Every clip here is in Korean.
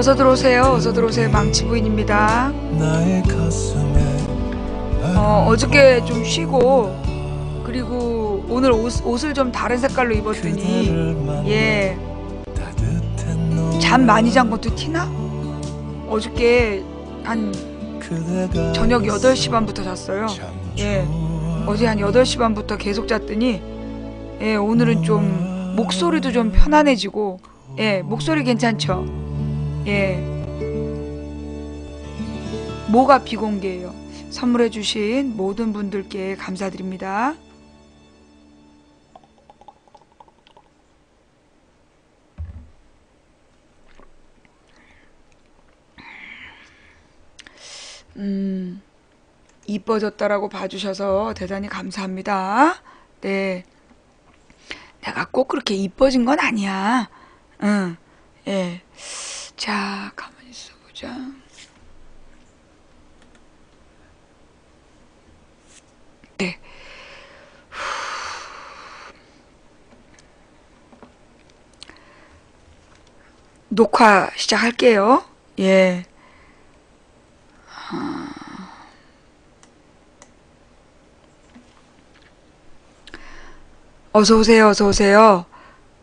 어서 들어오세요. 어서 들어오세요. 망치부인입니다. 어저께 좀 쉬고 그리고 오늘 옷을 좀 다른 색깔로 입었더니 예, 잠 많이 잔 것도 티나? 어저께 한 저녁 8시 반부터 잤어요. 예, 어제 한 8시 반부터 계속 잤더니 예, 오늘은 좀 목소리도 좀 편안해지고 예, 목소리 괜찮죠? 예, 뭐가 비공개예요. 선물해주신 모든 분들께 감사드립니다. 이뻐졌다라고 봐주셔서 대단히 감사합니다. 네, 내가 꼭 그렇게 이뻐진 건 아니야. 응, 예. 자, 가만히 있어보자. 네. 녹화 시작할게요. 예. 어서오세요, 어서오세요.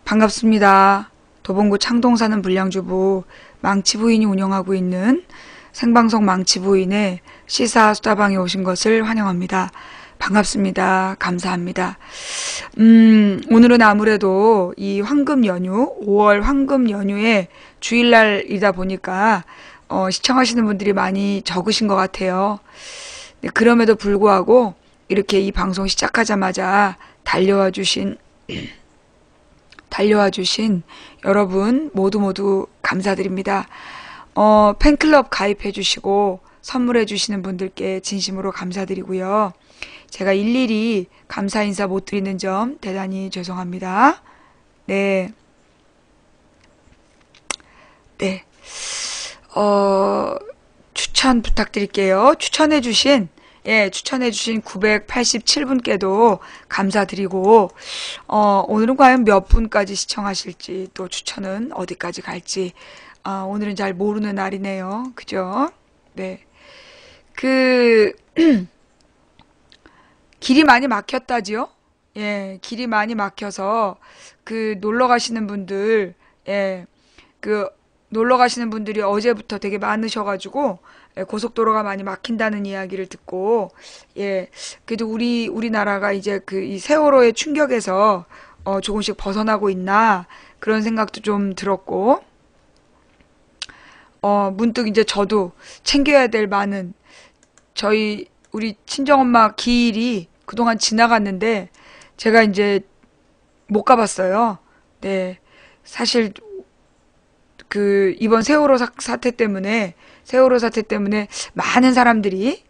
반갑습니다. 도봉구 창동 사는 불량주부 망치부인이 운영하고 있는 생방송 망치부인의 시사수다방에 오신 것을 환영합니다. 반갑습니다. 감사합니다. 오늘은 아무래도 이 황금 연휴, 5월 황금 연휴의 주일날이다 보니까 시청하시는 분들이 많이 적으신 것 같아요. 네, 그럼에도 불구하고 이렇게 이 방송 시작하자마자 달려와 주신 여러분 모두 감사드립니다. 팬클럽 가입해 주시고 선물해 주시는 분들께 진심으로 감사드리고요. 제가 일일이 감사 인사 못 드리는 점 대단히 죄송합니다. 네. 네. 추천 부탁드릴게요. 추천해주신 987분께도 감사드리고, 오늘은 과연 몇 분까지 시청하실지, 또 추천은 어디까지 갈지, 오늘은 잘 모르는 날이네요. 그죠? 네. 길이 많이 막혔다지요? 예, 길이 많이 막혀서, 놀러 가시는 분들, 예, 놀러 가시는 분들이 어제부터 되게 많으셔가지고 예, 고속도로가 많이 막힌다는 이야기를 듣고 예, 그래도 우리나라가 이제 이 세월호의 충격에서 조금씩 벗어나고 있나 그런 생각도 좀 들었고 문득 이제 저도 챙겨야 될 많은 우리 친정엄마 기일이 그동안 지나갔는데 제가 이제 못 가봤어요. 네, 사실 이번 세월호 사태 때문에 많은 사람들이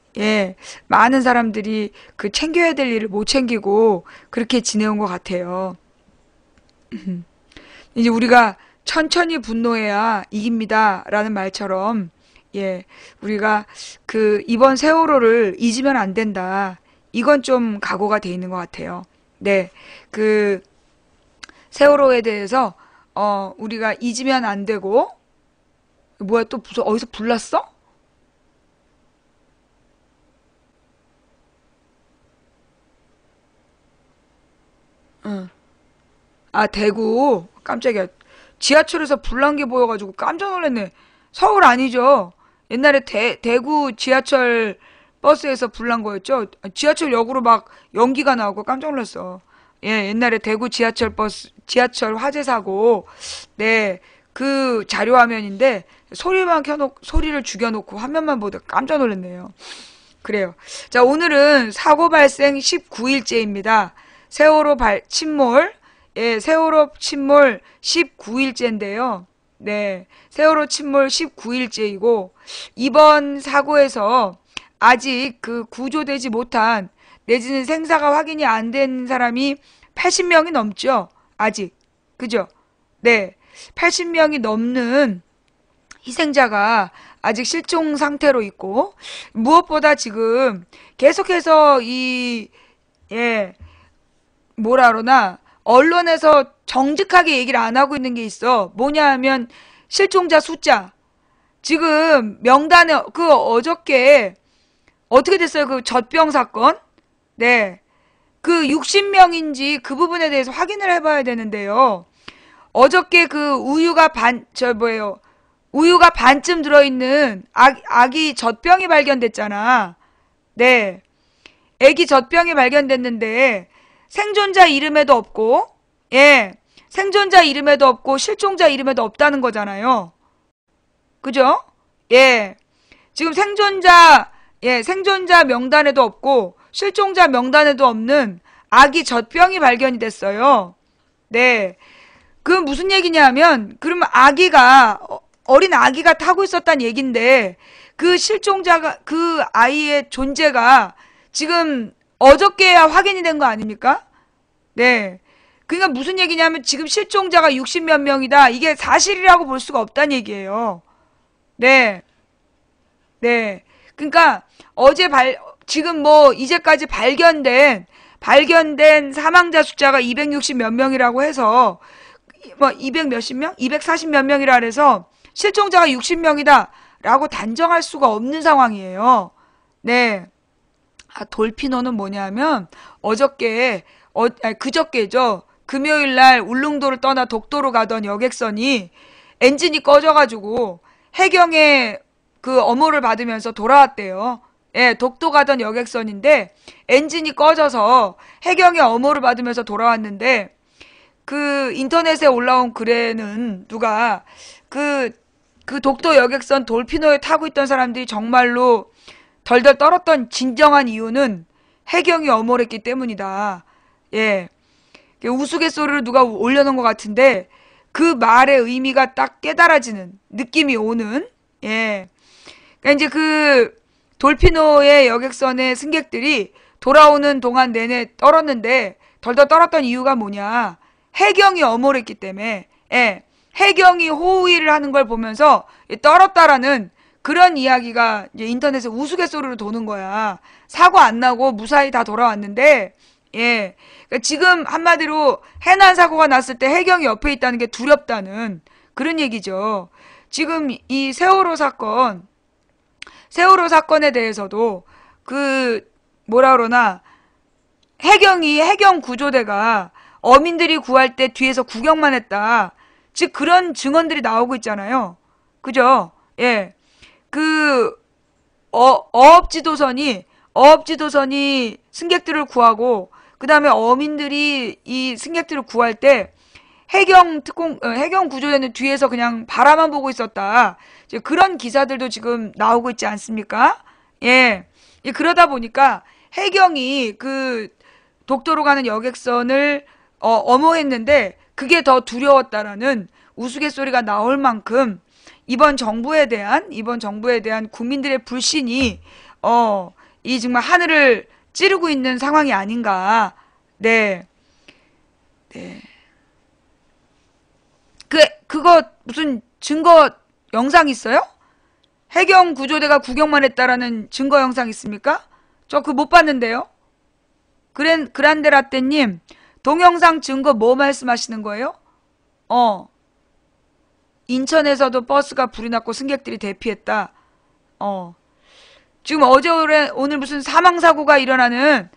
챙겨야 될 일을 못 챙기고 그렇게 지내온 것 같아요. 이제 우리가 천천히 분노해야 이깁니다. 라는 말처럼, 예, 우리가 이번 세월호를 잊으면 안 된다. 이건 좀 각오가 돼 있는 것 같아요. 네, 세월호에 대해서 우리가 잊으면 안 되고, 뭐야, 또 어디서 불났어? 응. 아, 대구. 깜짝이야. 지하철에서 불난 게 보여가지고 깜짝 놀랐네. 서울 아니죠? 옛날에 대구 지하철 버스에서 불난 거였죠? 지하철역으로 막 연기가 나오고 깜짝 놀랐어. 예, 옛날에 대구 지하철 화재 사고, 네, 그 자료 화면인데, 소리를 죽여놓고 화면만 보다 깜짝 놀랐네요. 그래요. 자, 오늘은 사고 발생 19일째입니다. 세월호 침몰 19일째인데요. 네, 세월호 침몰 19일째이고, 이번 사고에서 아직 구조되지 못한, 내지는 생사가 확인이 안 된 사람이 80명이 넘죠. 아직. 그죠? 네. 80명이 넘는 희생자가 아직 실종 상태로 있고, 무엇보다 지금 계속해서 예, 뭐라 그러나, 언론에서 정직하게 얘기를 안 하고 있는 게 있어. 뭐냐 하면, 실종자 숫자. 지금 명단에, 어저께, 어떻게 됐어요? 그 젖병 사건? 네. 그 60명인지 그 부분에 대해서 확인을 해봐야 되는데요. 어저께 그 우유가 반쯤 들어있는 아기 젖병이 발견됐잖아. 네. 아기 젖병이 발견됐는데 생존자 이름에도 없고, 예. 생존자 이름에도 없고 실종자 이름에도 없다는 거잖아요. 그죠? 예. 지금 생존자 명단에도 없고 실종자 명단에도 없는 아기 젖병이 발견이 됐어요. 네. 그 무슨 얘기냐면, 그러면 어린 아기가 타고 있었단 얘긴데, 그 아이의 존재가 지금 어저께야 확인이 된 거 아닙니까? 네. 그러니까 무슨 얘기냐면, 지금 실종자가 60몇 명이다. 이게 사실이라고 볼 수가 없다는 얘기예요. 네. 네. 그러니까 지금 뭐 이제까지 발견된 사망자 숫자가 260 몇 명이라고 해서 뭐 200 몇십 명? 240 몇 명이라 그래서 실종자가 60명이다 라고 단정할 수가 없는 상황이에요. 네. 돌피노는 뭐냐면 그저께죠. 금요일 날 울릉도를 떠나 독도로 가던 여객선이 엔진이 꺼져가지고 해경의 그 엄호를 받으면서 돌아왔대요. 예, 독도 가던 여객선인데 엔진이 꺼져서 해경의 엄호를 받으면서 돌아왔는데, 그 인터넷에 올라온 글에는 누가 그 독도 여객선 돌피노에 타고 있던 사람들이 정말로 덜덜 떨었던 진정한 이유는 해경이 엄호했기 때문이다. 예. 우스갯소리를 누가 올려놓은 것 같은데 그 말의 의미가 딱 깨달아지는 느낌이 오는, 예. 그러니까 이제 그 돌피노의 여객선의 승객들이 돌아오는 동안 내내 떨었는데 덜덜 떨었던 이유가 뭐냐? 해경이 엄호를 했기 때문에, 예. 해경이 호의를 하는 걸 보면서 떨었다라는 그런 이야기가 이제 인터넷에 우스갯소리로 도는 거야. 사고 안 나고 무사히 다 돌아왔는데, 예. 그러니까 지금 한마디로 해난 사고가 났을 때 해경이 옆에 있다는 게 두렵다는 그런 얘기죠. 지금 이 세월호 사건에 대해서도 뭐라 그러나, 해경 구조대가 어민들이 구할 때 뒤에서 구경만 했다. 즉 그런 증언들이 나오고 있잖아요. 그죠? 예. 어업지도선이 승객들을 구하고, 그 다음에 어민들이 이 승객들을 구할 때 해경 구조대는 뒤에서 그냥 바라만 보고 있었다. 그런 기사들도 지금 나오고 있지 않습니까? 예. 그러다 보니까 해경이 그 독도로 가는 여객선을 엄호했는데 그게 더 두려웠다라는 우스갯소리가 나올 만큼 이번 정부에 대한 국민들의 불신이 이 정말 하늘을 찌르고 있는 상황이 아닌가. 네. 네. 그거 무슨 증거 영상 있어요? 해경 구조대가 구경만 했다라는 증거 영상 있습니까? 저 그거 못 봤는데요. 그란데라떼님, 동영상 증거 뭐 말씀하시는 거예요? 인천에서도 버스가 불이 났고 승객들이 대피했다. 지금 오늘 무슨 사망사고가 일어나는,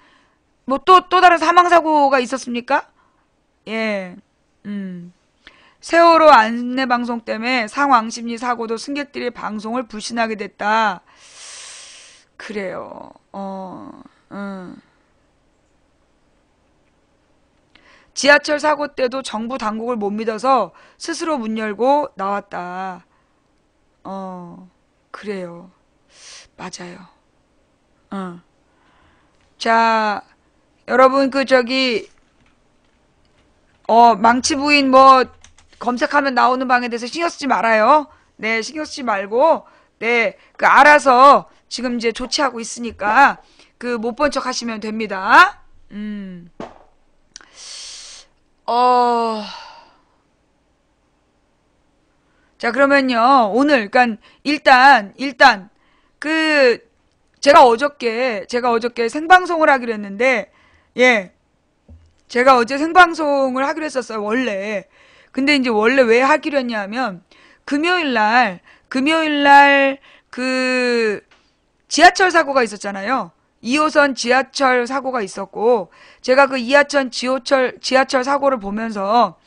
뭐 또 다른 사망사고가 있었습니까? 예. 세월호 안내방송 때문에 상황심리 사고도 승객들이 방송을 불신하게 됐다. 그래요. 지하철 사고 때도 정부 당국을 못 믿어서 스스로 문 열고 나왔다. 그래요. 맞아요. 자, 여러분 망치부인 뭐 검색하면 나오는 방에 대해서 신경 쓰지 말아요. 네, 신경 쓰지 말고, 네, 알아서 지금 이제 조치하고 있으니까 못 본 척 하시면 됩니다. 자, 그러면요, 오늘, 일단, 제가 어저께 생방송을 하기로 했는데, 예, 제가 어제 생방송을 하기로 했었어요, 원래. 근데 이제 원래 왜 하기로 했냐면, 금요일 날 금요일 날 그 지하철 사고가 있었잖아요. 2호선 지하철 사고가 있었고, 제가 그 지하철 사고를 보면서,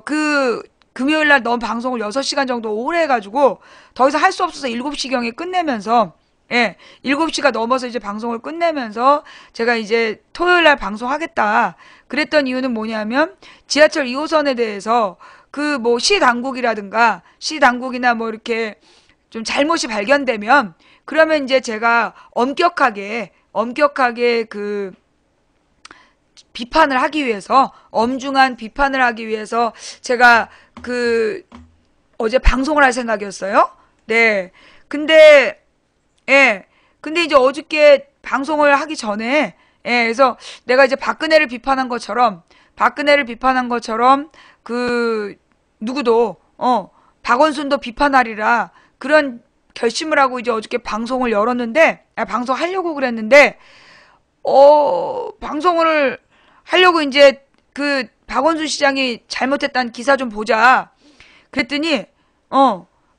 그 금요일 날 너무 방송을 6시간 정도 오래 해가지고, 더 이상 할 수 없어서 7시경에 끝내면서, 예, 7시가 넘어서 이제 방송을 끝내면서, 제가 이제 토요일 날 방송하겠다. 그랬던 이유는 뭐냐면, 지하철 2호선에 대해서, 그 뭐 시당국이나 뭐 이렇게 좀 잘못이 발견되면, 그러면 이제 제가 엄격하게 그 비판을 하기 위해서, 엄중한 비판을 하기 위해서 제가 그 어제 방송을 할 생각이었어요. 네. 근데, 예. 근데 이제 어저께 방송을 하기 전에, 예. 그래서 내가 이제 박근혜를 비판한 것처럼, 그, 누구도, 박원순도 비판하리라. 그런 결심을 하고 이제 어저께 방송을 열었는데, 방송하려고 그랬는데, 방송을 하려고 이제 그 박원순 시장이 잘못했다는 기사 좀 보자. 그랬더니,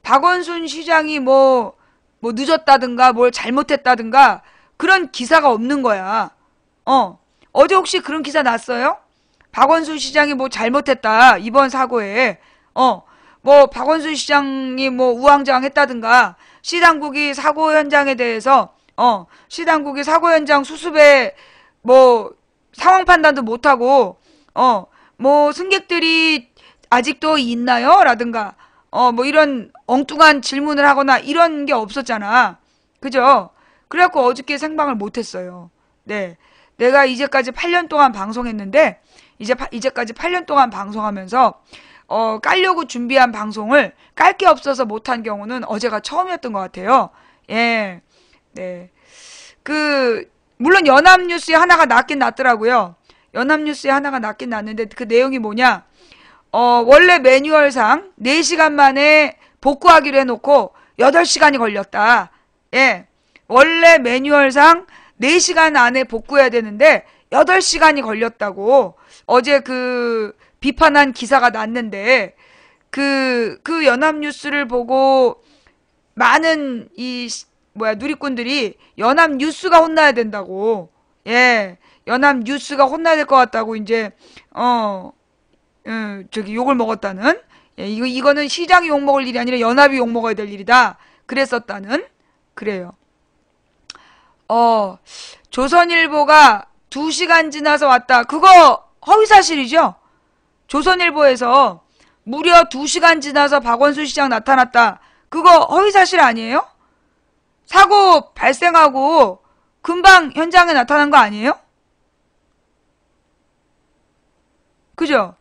박원순 시장이 뭐 늦었다든가 뭘 잘못했다든가 그런 기사가 없는 거야. 어제 혹시 그런 기사 났어요? 박원순 시장이 뭐 잘못했다. 이번 사고에. 뭐 박원순 시장이 뭐 우왕좌왕했다든가 시당국이 사고 현장에 대해서 시당국이 사고 현장 수습에 뭐 상황 판단도 못하고 뭐 승객들이 아직도 있나요? 라든가 뭐 이런 엉뚱한 질문을 하거나 이런 게 없었잖아. 그죠? 그래갖고 어저께 생방을 못했어요. 네. 내가 이제까지 8년 동안 방송했는데 이제까지 8년 동안 방송하면서 깔려고 준비한 방송을 깔 게 없어서 못한 경우는 어제가 처음이었던 것 같아요. 예. 네. 물론 연합뉴스에 하나가 낫긴 낫더라고요. 연합뉴스에 하나가 낫긴 낫는데 그 내용이 뭐냐. 원래 매뉴얼상 4시간 만에 복구하기로 해놓고 8시간이 걸렸다. 예. 원래 매뉴얼상 4시간 안에 복구해야 되는데 8시간이 걸렸다고 어제 그 비판한 기사가 났는데 그 연합뉴스를 보고 많은 누리꾼들이 연합뉴스가 혼나야 된다고. 예. 연합뉴스가 혼나야 될 것 같다고 이제 저기 욕을 먹었다는. 예, 이거는 시장이 욕 먹을 일이 아니라 연합이 욕 먹어야 될 일이다. 그랬었다는. 그래요. 조선일보가 2시간 지나서 왔다. 그거 허위사실이죠? 조선일보에서 무려 2시간 지나서 박원순 시장 나타났다. 그거 허위사실 아니에요? 사고 발생하고 금방 현장에 나타난 거 아니에요? 그죠?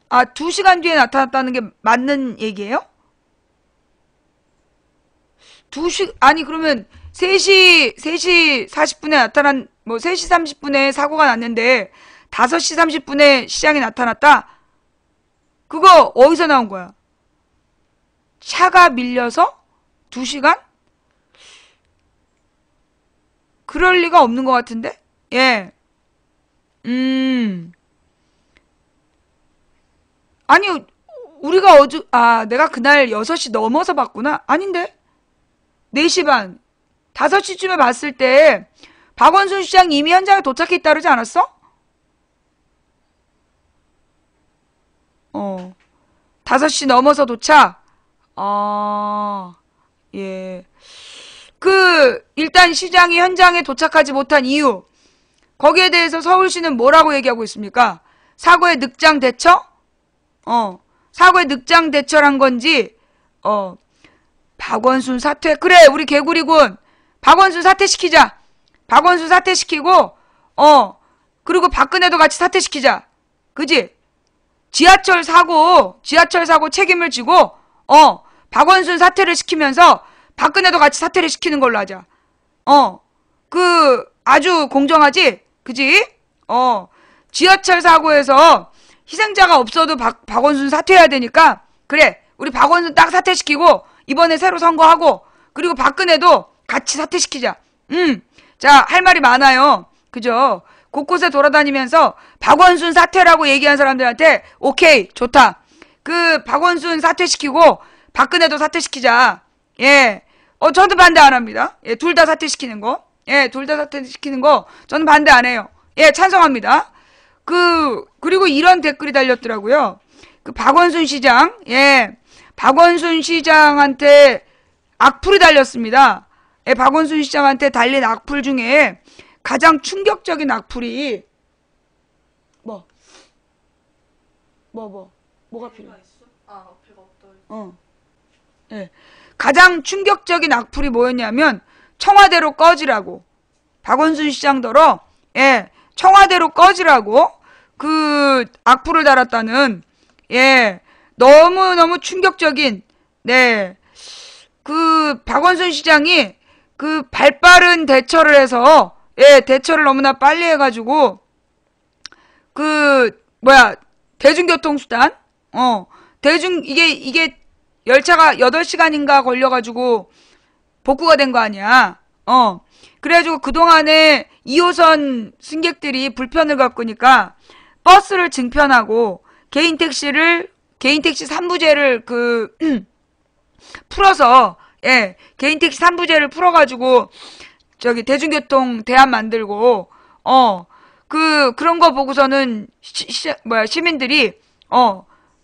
2시간 뒤에 나타났다는 게 맞는 얘기예요? 아니, 그러면 3시 40분에 3시 30분에 사고가 났는데, 5시 30분에 시장에 나타났다? 그거 어디서 나온 거야? 차가 밀려서? 2시간? 그럴 리가 없는 것 같은데? 예. 아니, 우리가 내가 그날 6시 넘어서 봤구나? 아닌데? 4시 반, 5시쯤에 봤을 때 박원순 시장 이미 현장에 도착했다 그러지 않았어? 5시 넘어서 도착? 예. 일단 시장이 현장에 도착하지 못한 이유, 거기에 대해서 서울시는 뭐라고 얘기하고 있습니까? 사고의 늑장 대처? 사고의 늑장 대처란 건지, 박원순 사퇴. 그래, 우리 개구리군. 박원순 사퇴시키자. 박원순 사퇴시키고, 그리고 박근혜도 같이 사퇴시키자. 그지? 지하철 사고 책임을 지고, 박원순 사퇴를 시키면서 박근혜도 같이 사퇴를 시키는 걸로 하자. 아주 공정하지? 그지? 지하철 사고에서 희생자가 없어도 박원순 사퇴해야 되니까, 그래, 우리 박원순 딱 사퇴시키고, 이번에 새로 선거하고, 그리고 박근혜도 같이 사퇴시키자. 자, 할 말이 많아요. 그죠? 곳곳에 돌아다니면서 박원순 사퇴라고 얘기한 사람들한테 오케이, 좋다. 그 박원순 사퇴시키고 박근혜도 사퇴시키자. 예. 저도 반대 안 합니다. 예, 둘 다 사퇴시키는 거. 예, 둘 다 사퇴시키는 거 저는 반대 안 해요. 예, 찬성합니다. 그리고 이런 댓글이 달렸더라고요. 그 박원순 시장, 예, 박원순 시장한테 악플이 달렸습니다. 예, 박원순 시장한테 달린 악플 중에 가장 충격적인 악플이 뭐가 필요해? 배가 없다. 예. 가장 충격적인 악플이 뭐였냐면 청와대로 꺼지라고. 박원순 시장더러 예, 청와대로 꺼지라고 그 악플을 달았다는 예, 너무너무 충격적인 네. 그 박원순 시장이 그 발빠른 대처를 해서 예, 대처를 너무나 빨리 해가지고 대중교통수단 이게 열차가 8시간인가 걸려가지고 복구가 된 거 아니야. 그래가지고 그동안에 2호선 승객들이 불편을 겪으니까 버스를 증편하고 개인 택시 3부제를 풀어서 예, 개인 택시 3부제를 풀어가지고 대중교통 대안 만들고 그런 거 보고서는 시민들이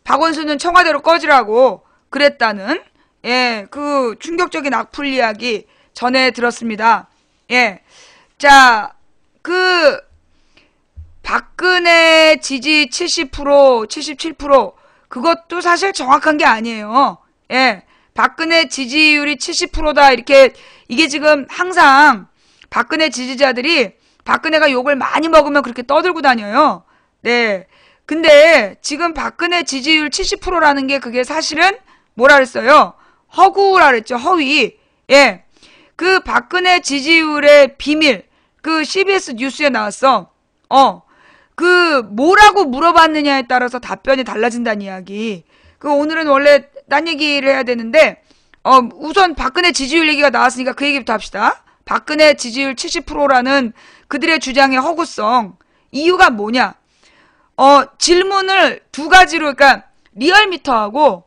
박원순은 청와대로 꺼지라고 그랬다는 예, 그 충격적인 악플 이야기 전해 들었습니다. 예. 자, 박근혜 지지 70%, 77% 그것도 사실 정확한 게 아니에요. 예. 박근혜 지지율이 70%다 이게 지금 항상 박근혜 지지자들이 박근혜가 욕을 많이 먹으면 그렇게 떠들고 다녀요. 네. 근데 지금 박근혜 지지율 70%라는 게 그게 사실은 뭐라 그랬어요? 허구라 그랬죠. 허위. 예. 그 박근혜 지지율의 비밀. 그 CBS 뉴스에 나왔어. 뭐라고 물어봤느냐에 따라서 답변이 달라진다는 이야기. 오늘은 원래 딴 얘기를 해야 되는데, 우선 박근혜 지지율 얘기가 나왔으니까 그 얘기부터 합시다. 박근혜 지지율 70%라는 그들의 주장의 허구성. 이유가 뭐냐? 질문을 두 가지로, 그러니까, 리얼미터하고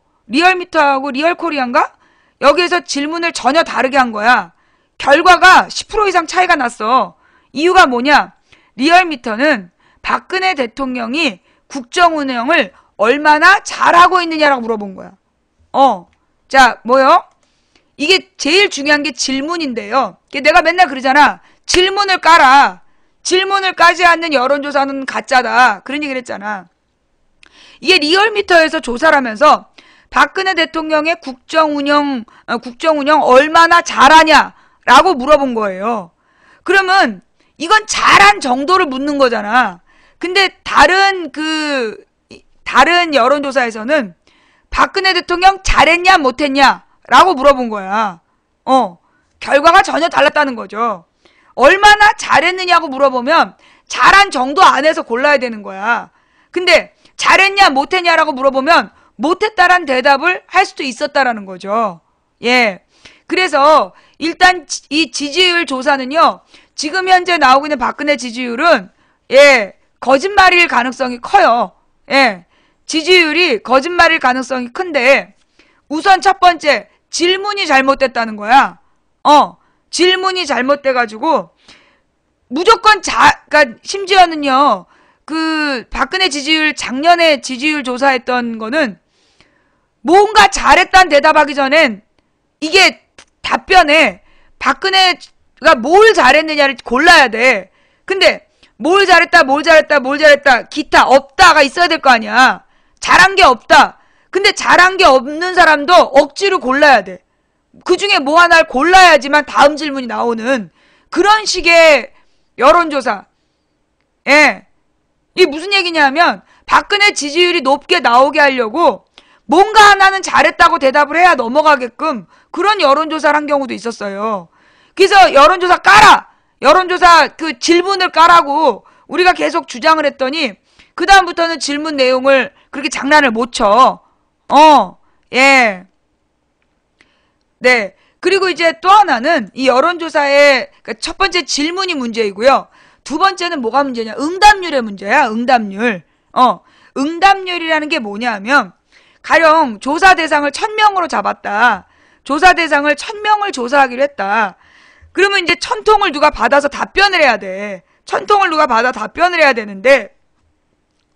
리얼코리아인가? 여기에서 질문을 전혀 다르게 한 거야. 결과가 10% 이상 차이가 났어. 이유가 뭐냐? 리얼미터는 박근혜 대통령이 국정 운영을 얼마나 잘하고 있느냐라고 물어본 거야. 자, 뭐요? 이게 제일 중요한 게 질문인데요. 내가 맨날 그러잖아. 질문을 까라. 질문을 까지 않는 여론조사는 가짜다. 그런 얘기를 했잖아. 이게 리얼미터에서 조사를 하면서 박근혜 대통령의 국정 운영 얼마나 잘하냐라고 물어본 거예요. 그러면 이건 잘한 정도를 묻는 거잖아. 근데 다른 여론조사에서는 박근혜 대통령 잘했냐 못했냐라고 물어본 거야. 결과가 전혀 달랐다는 거죠. 얼마나 잘했느냐고 물어보면 잘한 정도 안에서 골라야 되는 거야. 근데 잘했냐 못했냐라고 물어보면 못했다란 대답을 할 수도 있었다라는 거죠. 예. 그래서 일단 이 지지율 조사는요. 지금 현재 나오고 있는 박근혜 지지율은 예, 거짓말일 가능성이 커요. 예. 지지율이 거짓말일 가능성이 큰데 우선 첫 번째 질문이 잘못됐다는 거야. 질문이 잘못돼가지고 무조건 그러니까 심지어는요. 박근혜 지지율 작년에 지지율 조사했던 거는 뭔가 잘했다는 대답하기 전엔 이게 답변에 박근혜가 뭘 잘했느냐를 골라야 돼. 근데 뭘 잘했다 기타 없다가 있어야 될 거 아니야. 잘한 게 없다. 근데 잘한 게 없는 사람도 억지로 골라야 돼. 그 중에 뭐 하나를 골라야지만 다음 질문이 나오는 그런 식의 여론조사. 예. 이게 무슨 얘기냐면 박근혜 지지율이 높게 나오게 하려고 뭔가 하나는 잘했다고 대답을 해야 넘어가게끔 그런 여론조사를 한 경우도 있었어요. 그래서 여론조사 까라! 여론조사 질문을 까라고 우리가 계속 주장을 했더니 그 다음부터는 질문 내용을 그렇게 장난을 못 쳐. 예. 네. 그리고 이제 또 하나는 이 여론조사의 첫 번째 질문이 문제이고요. 두 번째는 뭐가 문제냐? 응답률의 문제야. 응답률. 응답률이라는 게 뭐냐면 가령 조사 대상을 1000명으로 잡았다. 조사 대상을 1000명을 조사하기로 했다. 그러면 이제 1000통을 누가 받아서 답변을 해야 돼. 1000통을 누가 받아 답변을 해야 되는데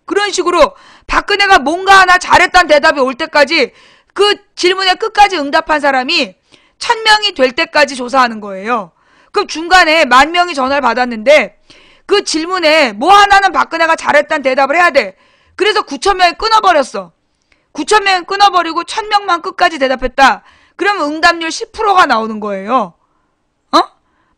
그런 식으로 박근혜가 뭔가 하나 잘했다는 대답이 올 때까지 그 질문에 끝까지 응답한 사람이 1000명이 될 때까지 조사하는 거예요. 그럼 중간에 10,000명이 전화를 받았는데 그 질문에 뭐 하나는 박근혜가 잘했다는 대답을 해야 돼. 그래서 9,000명이 끊어버렸어. 9,000명이 끊어버리고 1,000명만 끝까지 대답했다. 그러면 응답률 10%가 나오는 거예요.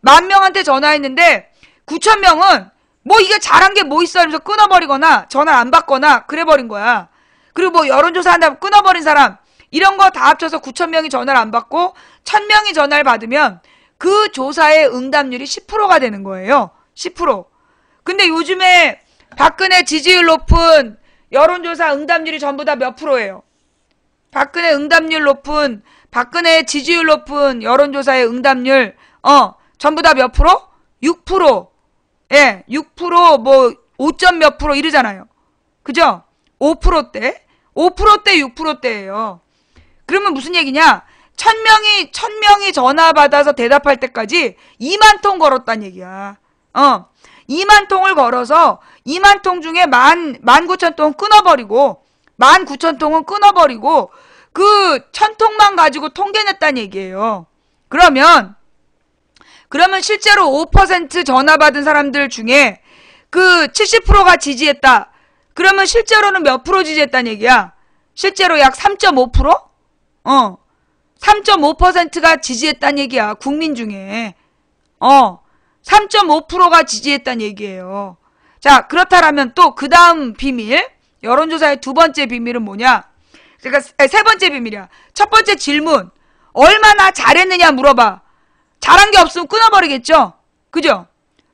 10,000명한테 전화했는데 9,000명은 뭐 이게 잘한 게 뭐 있어 이러면서 끊어버리거나 전화 안 받거나 그래버린 거야. 그리고 뭐 여론조사 한다고 끊어버린 사람 이런 거 다 합쳐서 9,000명이 전화를 안 받고 1,000명이 전화를 받으면 그 조사의 응답률이 10%가 되는 거예요. 10%. 근데 요즘에 박근혜 지지율 높은 여론조사 응답률이 전부 다 몇 프로예요? 박근혜 지지율 높은 여론조사의 응답률 전부 다 몇 프로? 6%. 예, 6% 뭐 5점 몇 프로 이러잖아요. 그죠? 5%대. 5%대 6%대예요. 그러면 무슨 얘기냐? 1000명이 전화 받아서 대답할 때까지 2만 통 걸었단 얘기야. 2만 통을 걸어서 2만 통 중에 19,000통은 끊어버리고 19,000통은 끊어버리고 그 1,000통만 가지고 통계냈단 얘기예요. 그러면 실제로 5% 전화 받은 사람들 중에 그 70%가 지지했다. 그러면 실제로는 몇 프로 지지했단 얘기야? 실제로 약 3.5%? 3.5%가 지지했단 얘기야. 국민 중에. 3.5%가 지지했단 얘기예요. 자, 그렇다라면 또 그 다음 비밀, 여론조사의 두 번째 비밀은 뭐냐? 그러니까 세 번째 비밀이야. 첫 번째 질문, 얼마나 잘했느냐 물어봐. 잘한 게 없으면 끊어버리겠죠? 그죠?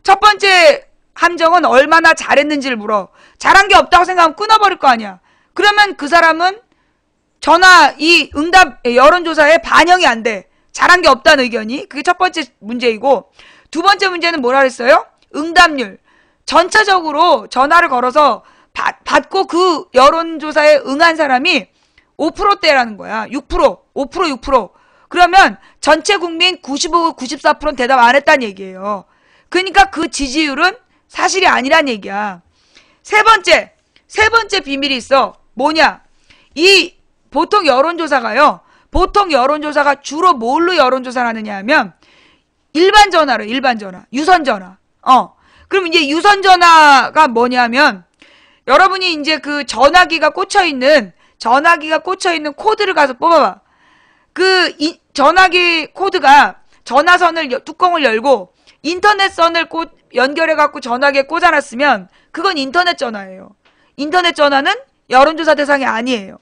첫 번째 함정은 얼마나 잘했는지를 물어. 잘한 게 없다고 생각하면 끊어버릴 거 아니야. 그러면 그 사람은 이 응답 여론조사에 반영이 안 돼. 잘한 게 없다는 의견이. 그게 첫 번째 문제이고, 두 번째 문제는 뭐라 그랬어요? 응답률. 전체적으로 전화를 걸어서 받고 그 여론조사에 응한 사람이 5%대라는 거야. 6%, 5%, 6%. 그러면 전체 국민 95, 94%는 대답 안 했다는 얘기예요. 그러니까 그 지지율은 사실이 아니란 얘기야. 세 번째 비밀이 있어. 뭐냐? 보통 여론조사가 주로 뭘로 여론조사를 하느냐 하면 일반 전화로, 유선 전화. 그럼 이제 유선 전화가 뭐냐면 여러분이 이제 그 전화기가 꽂혀 있는 코드를 가서 뽑아봐. 전화기 코드가 전화선을 뚜껑을 열고 인터넷선을 연결해갖고 전화기에 꽂아놨으면 그건 인터넷 전화예요. 인터넷 전화는 여론조사 대상이 아니에요.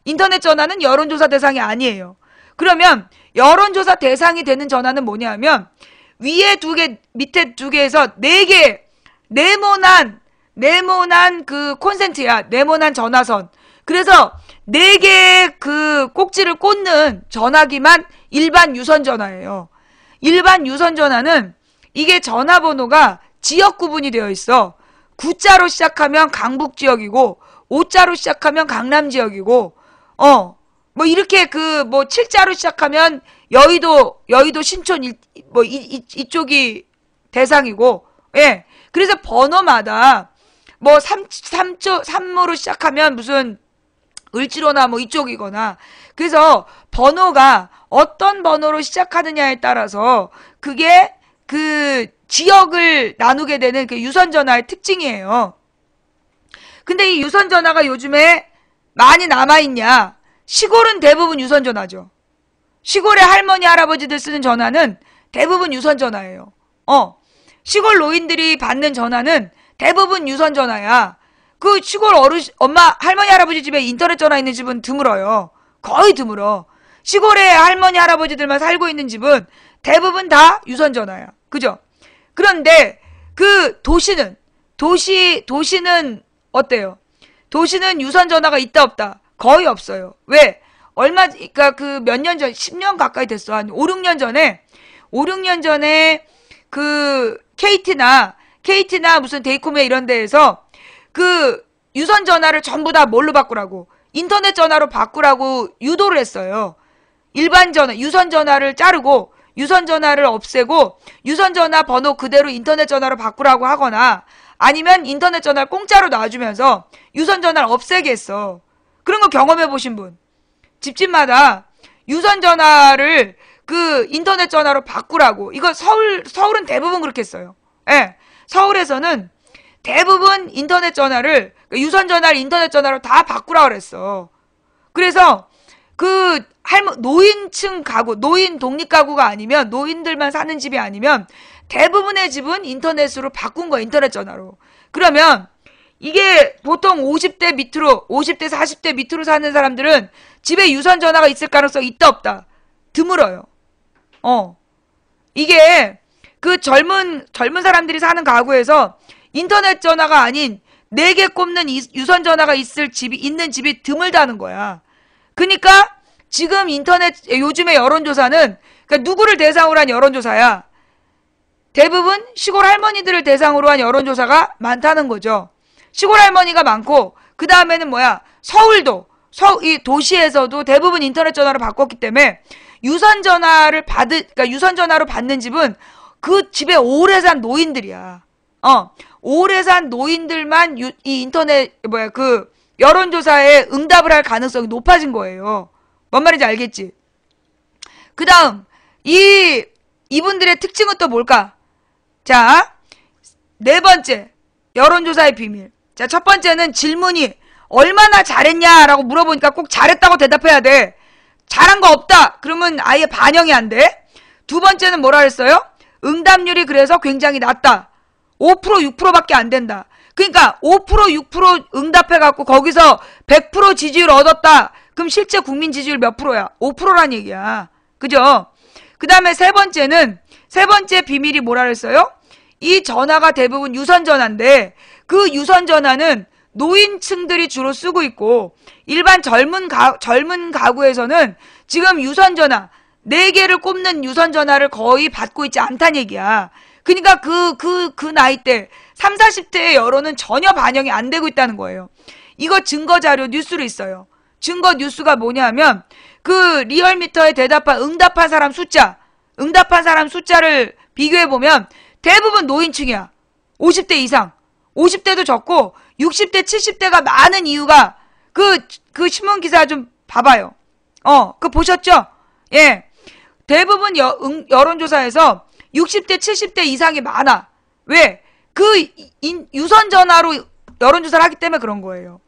인터넷 전화는 여론조사 대상이 아니에요. 그러면 여론조사 대상이 되는 전화는 뭐냐면 위에 2개, 밑에 2개에서 4개 네모난 그 콘센트야. 네모난 전화선. 그래서 4개의 그 꼭지를 꽂는 전화기만 일반 유선 전화예요. 일반 유선 전화는 이게 전화번호가 지역 구분이 되어 있어. 9자로 시작하면 강북 지역이고 5자로 시작하면 강남 지역이고 뭐 이렇게 7자로 시작하면 여의도 신촌 이쪽이 대상이고, 예. 그래서 번호마다 뭐 3으로 시작하면 무슨 을지로나 뭐 이쪽이거나, 그래서 번호가 어떤 번호로 시작하느냐에 따라서 그게 그 지역을 나누게 되는 그 유선전화의 특징이에요. 근데 이 유선전화가 요즘에 많이 남아있냐? 시골은 대부분 유선전화죠. 시골의 할머니, 할아버지들 쓰는 전화는 대부분 유선전화예요. 시골 노인들이 받는 전화는 대부분 유선전화야. 그 시골 엄마, 할머니, 할아버지 집에 인터넷 전화 있는 집은 드물어요. 거의 드물어. 시골에 할머니, 할아버지들만 살고 있는 집은 대부분 다 유선전화야. 그죠? 그런데 그 도시는 어때요? 도시는 유선전화가 있다 없다? 거의 없어요. 왜? 그러니까 그 몇 년 전, 10년 가까이 됐어. 한 5, 6년 전에 그 KT나 무슨 데이코미아 이런 데에서 그 유선 전화를 전부 다 뭘로 바꾸라고? 인터넷 전화로 바꾸라고 유도를 했어요. 일반 전화, 유선 전화를 자르고 유선 전화를 없애고 유선 전화 번호 그대로 인터넷 전화로 바꾸라고 하거나 아니면 인터넷 전화를 공짜로 놔주면서 유선 전화를 없애게 했어. 그런 거 경험해 보신 분? 집집마다 유선 전화를 그 인터넷 전화로 바꾸라고. 이거 서울은 대부분 그렇게 했어요. 예. 서울에서는 대부분 인터넷 전화를, 유선 전화를 인터넷 전화로 다 바꾸라고 그랬어. 그래서 그 노인층 가구, 노인 독립 가구가 아니면, 노인들만 사는 집이 아니면 대부분의 집은 인터넷으로 바꾼 거야. 인터넷 전화로. 그러면 이게 보통 50대 밑으로, 50대 40대 밑으로 사는 사람들은 집에 유선 전화가 있을 가능성이 있다 없다? 드물어요. 이게 그 젊은 사람들이 사는 가구에서 인터넷 전화가 아닌 4개 꼽는 유선 전화가 있는 집이 드물다는 거야. 그러니까 지금 인터넷 요즘의 여론조사는 그러니까 누구를 대상으로 한 여론조사야? 대부분 시골 할머니들을 대상으로 한 여론조사가 많다는 거죠. 시골 할머니가 많고 그 다음에는 뭐야? 서울도 이 도시에서도 대부분 인터넷 전화로 바꿨기 때문에 유선 전화로 받는 집은 그 집에 오래 산 노인들이야. 오래 산 노인들만 이 인터넷 그 여론조사에 응답을 할 가능성이 높아진 거예요. 뭔 말인지 알겠지? 그 다음 이분들의 특징은 또 뭘까? 자, 4번째 여론조사의 비밀. 자, 첫 번째는 질문이 얼마나 잘했냐라고 물어보니까 꼭 잘했다고 대답해야 돼. 잘한 거 없다 그러면 아예 반영이 안 돼. 두 번째는 뭐라 그랬어요? 응답률이 그래서 굉장히 낮다. 5% 6%밖에 안 된다. 그러니까 5% 6% 응답해갖고 거기서 100% 지지율 얻었다. 그럼 실제 국민 지지율 몇 프로야? 5%란 얘기야. 그죠? 그 다음에 세 번째 비밀이 뭐라 그랬어요? 이 전화가 대부분 유선 전화인데 그 유선 전화는 노인층들이 주로 쓰고 있고 일반 젊은 가구에서는 지금 유선 전화 4개를 꼽는 유선 전화를 거의 받고 있지 않다는 얘기야. 그러니까 그 나이 대 3, 40대의 여론은 전혀 반영이 안 되고 있다는 거예요. 이거 증거 자료 뉴스로 있어요. 증거 뉴스가 뭐냐면 그 리얼미터에 응답한 사람 숫자를 비교해 보면 대부분 노인층이야. 50대 이상. 50대도 적고 60대 70대가 많은 이유가 그 신문 기사 좀 봐봐요. 그거 보셨죠? 예. 대부분 여론조사에서 60대 70대 이상이 많아. 왜? 유선 전화로 여론조사를 하기 때문에 그런 거예요.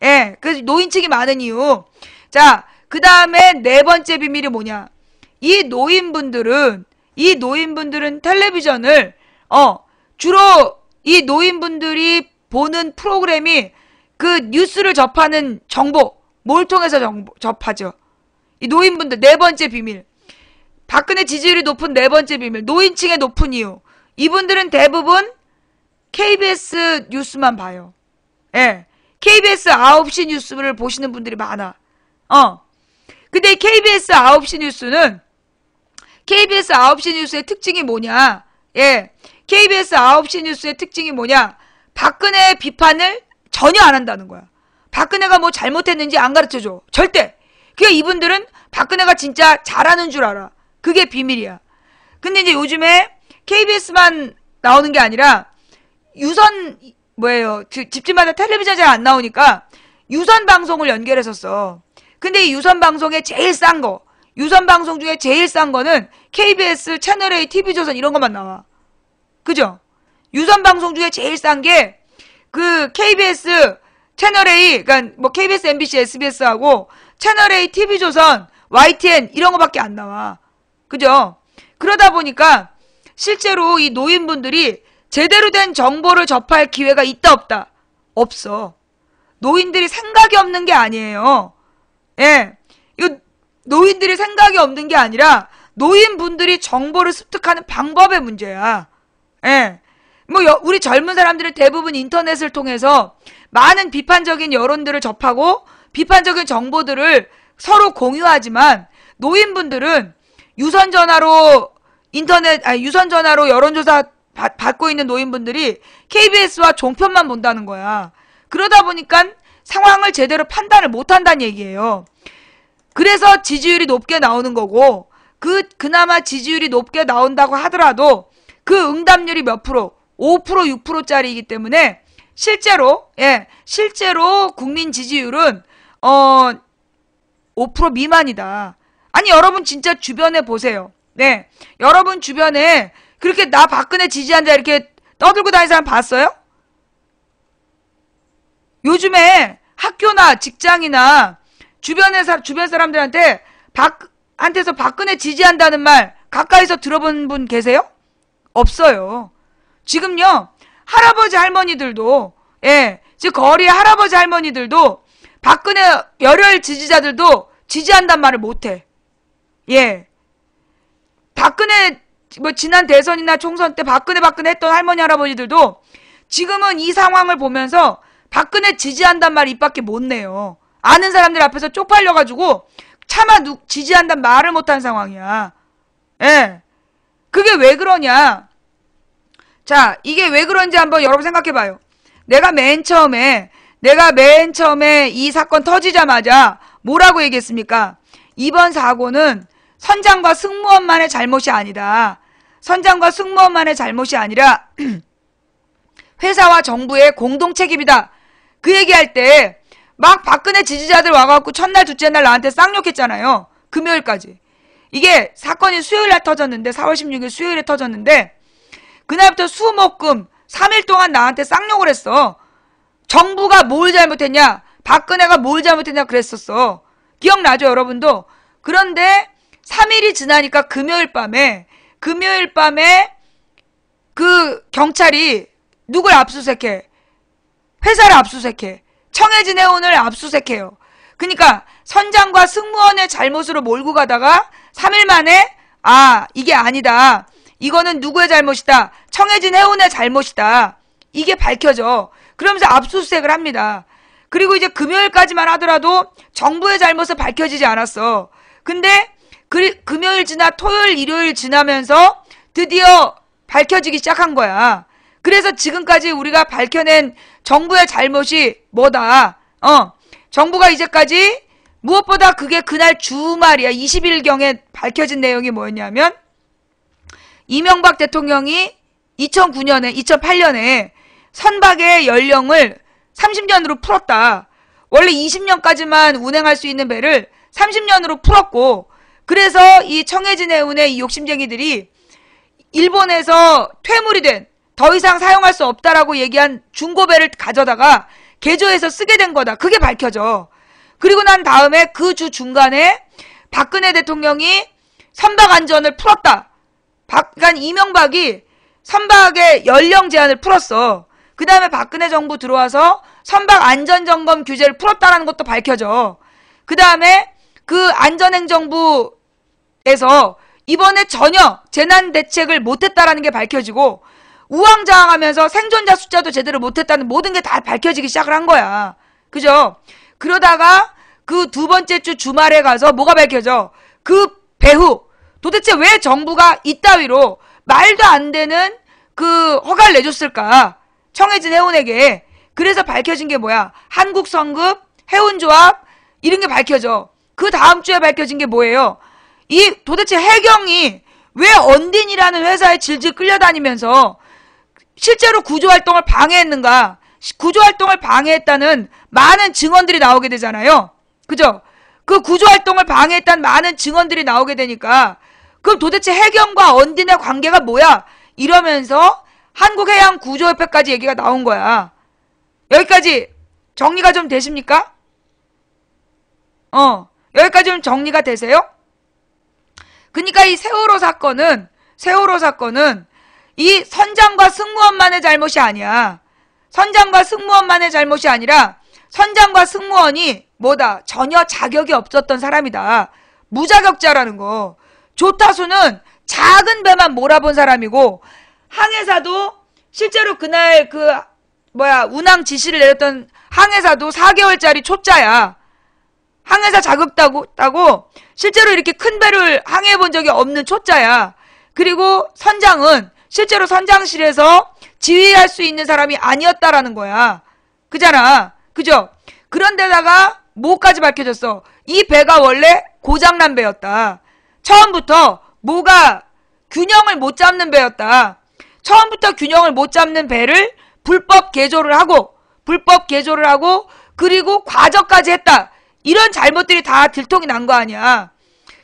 예. 그래서 노인층이 많은 이유. 자, 그 다음에 4번째 비밀이 뭐냐? 이 노인분들은 텔레비전을 주로 이 노인분들이 보는 프로그램이 그 뉴스를 접하는 정보 뭘 통해서 접하죠? 이 노인분들 4번째 비밀. 박근혜 지지율이 높은 4번째 비밀. 노인층의 높은 이유. 이분들은 대부분 KBS 뉴스만 봐요. 예. KBS 9시 뉴스를 보시는 분들이 많아. 근데 이 KBS 9시 뉴스의 특징이 뭐냐? 예. KBS 9시 뉴스의 특징이 뭐냐? 박근혜 비판을 전혀 안 한다는 거야. 박근혜가 뭐 잘못했는지 안 가르쳐줘. 절대. 그러니까 이분들은 박근혜가 진짜 잘하는 줄 알아. 그게 비밀이야. 근데 이제 요즘에 KBS만 나오는 게 아니라 집집마다 텔레비전 잘 안 나오니까 유선 방송을 연결했었어. 근데 이 유선 방송에 제일 싼 거, 유선 방송 중에 제일 싼 거는 KBS, 채널A, TV조선 이런 것만 나와. 그죠? 유선 방송 중에 제일 싼 게 그 KBS, 채널A, 그러니까 뭐 KBS, MBC, SBS하고 채널A, TV조선, YTN 이런 거밖에 안 나와. 그죠? 그러다 보니까 실제로 이 노인분들이 제대로 된 정보를 접할 기회가 있다 없다? 없어. 노인들이 생각이 없는 게 아니에요. 예. 이거 노인들이 생각이 없는 게 아니라 노인분들이 정보를 습득하는 방법의 문제야. 예. 우리 젊은 사람들은 대부분 인터넷을 통해서 많은 비판적인 여론들을 접하고 비판적인 정보들을 서로 공유하지만 노인분들은 유선 전화로 여론조사 받고 있는 노인분들이 KBS와 종편만 본다는 거야. 그러다 보니까 상황을 제대로 판단을 못한다는 얘기예요. 그래서 지지율이 높게 나오는 거고, 그나마 지지율이 높게 나온다고 하더라도 그 응답률이 몇 프로? 5%, 6%짜리이기 때문에 실제로 국민 지지율은 5% 미만이다. 아니, 여러분 진짜 주변에 보세요. 네, 여러분 주변에 그렇게 나 박근혜 지지한다 이렇게 떠들고 다니는 사람 봤어요? 요즘에 학교나 직장이나 주변 사람들한테 한테서 박근혜 지지한다는 말 가까이서 들어본 분 계세요? 없어요. 지금요, 할아버지 할머니들도, 지금 거리의 할아버지 할머니들도 박근혜 열혈 지지자들도 지지한단 말을 못해. 박근혜 지난 대선이나 총선 때 박근혜 했던 할머니 할아버지들도 지금은 이 상황을 보면서 박근혜 지지한단 말 입 밖에 못 내요. 아는 사람들 앞에서 쪽팔려가지고 차마 지지한단 말을 못한 상황이야. 그게 왜 그러냐. 자, 이게 왜 그런지 한번 여러분 생각해봐요. 내가 맨 처음에 이 사건 터지자마자 뭐라고 얘기했습니까? 이번 사고는 선장과 승무원만의 잘못이 아니다. 선장과 승무원만의 잘못이 아니라 회사와 정부의 공동 책임이다. 그 얘기할 때 막 박근혜 지지자들 와갖고 첫날 둘째 날 나한테 쌍욕했잖아요. 금요일까지. 이게 사건이 수요일날 터졌는데, 4월 16일 수요일에 터졌는데, 그날부터 수목금 3일 동안 나한테 쌍욕을 했어. 정부가 뭘 잘못했냐, 박근혜가 뭘 잘못했냐 그랬었어. 기억나죠, 여러분도? 그런데 3일이 지나니까 금요일 밤에 그 경찰이 누굴 압수수색해? 회사를 압수수색해. 청해진 해운을 압수수색해요. 그러니까 선장과 승무원의 잘못으로 몰고 가다가 3일 만에 이게 아니다. 이거는 누구의 잘못이다. 청해진 해운의 잘못이다. 이게 밝혀져. 그러면서 압수수색을 합니다. 그리고 이제 금요일까지만 하더라도 정부의 잘못은 밝혀지지 않았어. 근데 금요일 지나 토요일, 일요일 지나면서 드디어 밝혀지기 시작한 거야. 그래서 지금까지 우리가 밝혀낸 정부의 잘못이 뭐다. 정부가 이제까지 무엇보다 그게 그날 주말이야. 20일경에 밝혀진 내용이 뭐였냐면, 이명박 대통령이 2008년에 선박의 연령을 30년으로 풀었다. 원래 20년까지만 운행할 수 있는 배를 30년으로 풀었고, 그래서 이 청해진 해운의 이 욕심쟁이들이 일본에서 퇴물이 된, 더 이상 사용할 수 없다라고 얘기한 중고배를 가져다가 개조해서 쓰게 된 거다. 그게 밝혀져. 그리고 난 다음에 그 주 중간에 박근혜 대통령이 선박 안전을 풀었다. 그러니까 이명박이 선박의 연령 제한을 풀었어. 그 다음에 박근혜 정부 들어와서 선박 안전점검 규제를 풀었다라는 것도 밝혀져. 그 다음에 그 안전행정부에서 이번에 전혀 재난 대책을 못했다라는 게 밝혀지고, 우왕좌왕하면서 생존자 숫자도 제대로 못했다는 모든 게 다 밝혀지기 시작을 한 거야. 그죠? 그러다가 그 두 번째 주 주말에 가서 뭐가 밝혀져? 그 배후. 도대체 왜 정부가 이따위로 말도 안 되는 그 허가를 내줬을까? 청해진 해운에게. 그래서 밝혀진 게 뭐야? 한국성급, 해운조합, 이런 게 밝혀져. 그 다음 주에 밝혀진 게 뭐예요? 도대체 해경이 왜 언딘이라는 회사에 질질 끌려다니면서 실제로 구조활동을 방해했는가? 구조활동을 방해했다는 많은 증언들이 나오게 되잖아요. 그죠? 그 구조활동을 방해했다는 많은 증언들이 나오게 되니까, 그럼 도대체 해경과 언딘의 관계가 뭐야? 이러면서 한국해양구조협회까지 얘기가 나온 거야. 여기까지 정리가 좀 되십니까? 여기까지 좀 정리가 되세요? 그러니까 이 세월호 사건은 이 선장과 승무원만의 잘못이 아니야. 선장과 승무원만의 잘못이 아니라 선장과 승무원이 뭐다? 전혀 자격이 없었던 사람이다. 무자격자라는 거. 조타수는 작은 배만 몰아본 사람이고, 항해사도 실제로 그날 운항 지시를 내렸던 항해사도 4개월짜리 초짜야. 항해사 자격 따고 실제로 이렇게 큰 배를 항해해 본 적이 없는 초짜야. 그리고 선장은 실제로 선장실에서 지휘할 수 있는 사람이 아니었다라는 거야. 그잖아. 그죠? 그런데다가 뭐까지 밝혀졌어? 이 배가 원래 고장난 배였다. 처음부터 뭐가 균형을 못 잡는 배였다. 처음부터 균형을 못 잡는 배를 불법 개조를 하고 그리고 과적까지 했다. 이런 잘못들이 다 들통이 난 거 아니야.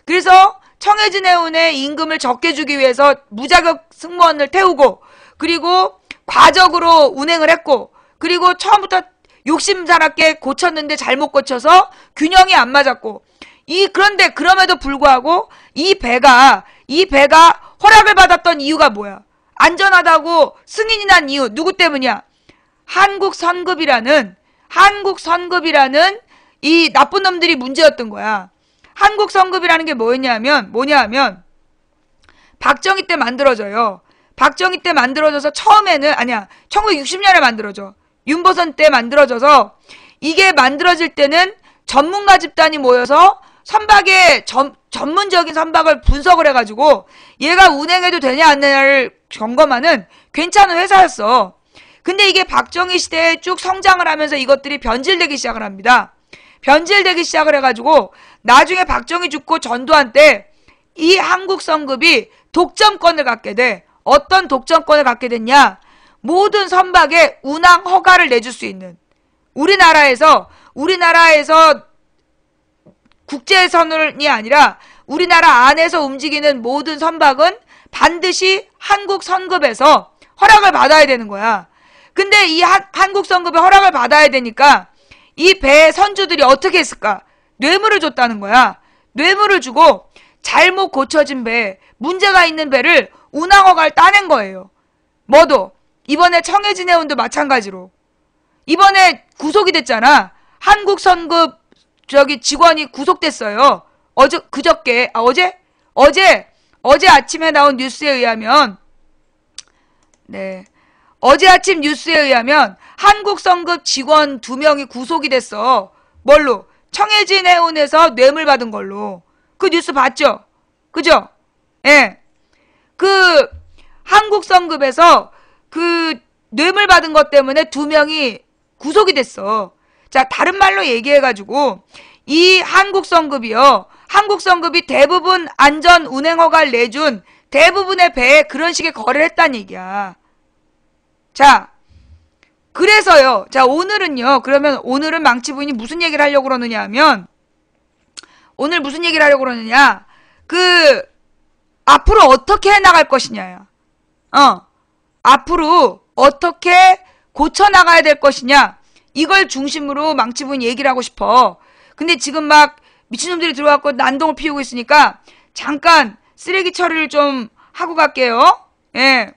그래서 청해진 해운의 임금을 적게 주기 위해서 무자격 승무원을 태우고 그리고 과적으로 운행을 했고 그리고 처음부터 욕심사납게 고쳤는데 잘못 고쳐서 균형이 안 맞았고 그런데 그럼에도 불구하고 이 배가 허락을 받았던 이유가 뭐야? 안전하다고 승인이 난 이유 누구 때문이야? 한국선급이라는 이 나쁜 놈들이 문제였던 거야. 한국선급이라는 게 뭐냐면 박정희 때 만들어져요. 박정희 때 만들어져서 처음에는 1960년에 만들어져. 윤보선 때 만들어져서 이게 만들어질 때는 전문가 집단이 모여서 선박의 전문적인 선박을 분석을 해가지고 얘가 운행해도 되냐 안 되냐를 점검하는 괜찮은 회사였어. 근데 이게 박정희 시대에 쭉 성장을 하면서 이것들이 변질되기 시작을 합니다. 변질되기 시작을 해가지고 나중에 박정희 죽고 전두환 때 이 한국선급이 독점권을 갖게 돼. 어떤 독점권을 갖게 됐냐? 모든 선박에 운항 허가를 내줄 수 있는 우리나라에서 국제선이 아니라 우리나라 안에서 움직이는 모든 선박은 반드시 한국선급에서 허락을 받아야 되는 거야. 근데 이 한국선급에 허락을 받아야 되니까 이 배의 선주들이 어떻게 했을까? 뇌물을 줬다는 거야. 뇌물을 주고 잘못 고쳐진 배, 문제가 있는 배를 운항허가를 따낸 거예요. 뭐도 이번에 청해진 해운도 마찬가지로 이번에 구속이 됐잖아. 한국선급 직원이 구속됐어요. 어제 아침에 나온 뉴스에 의하면 어제 아침 뉴스에 의하면 한국선급 직원 2명이 구속이 됐어. 뭘로? 청해진 해운에서 뇌물 받은 걸로. 그 뉴스 봤죠? 그죠? 예. 그 한국선급에서 그 뇌물 받은 것 때문에 2명이 구속이 됐어. 자, 다른 말로 얘기해가지고 이 한국선급이 대부분 안전 운행허가를 내준 대부분의 배에 그런 식의 거래를 했다는 얘기야. 자, 그래서요. 자, 그러면 오늘은 망치 부인이 무슨 얘기를 하려고 그러느냐 하면 앞으로 어떻게 해나갈 것이냐야. 앞으로 어떻게 고쳐나가야 될 것이냐. 이걸 중심으로 망치 부인 얘기를 하고 싶어. 근데 지금 막 미친놈들이 들어와서 난동을 피우고 있으니까 잠깐 쓰레기 처리를 좀 하고 갈게요. 예.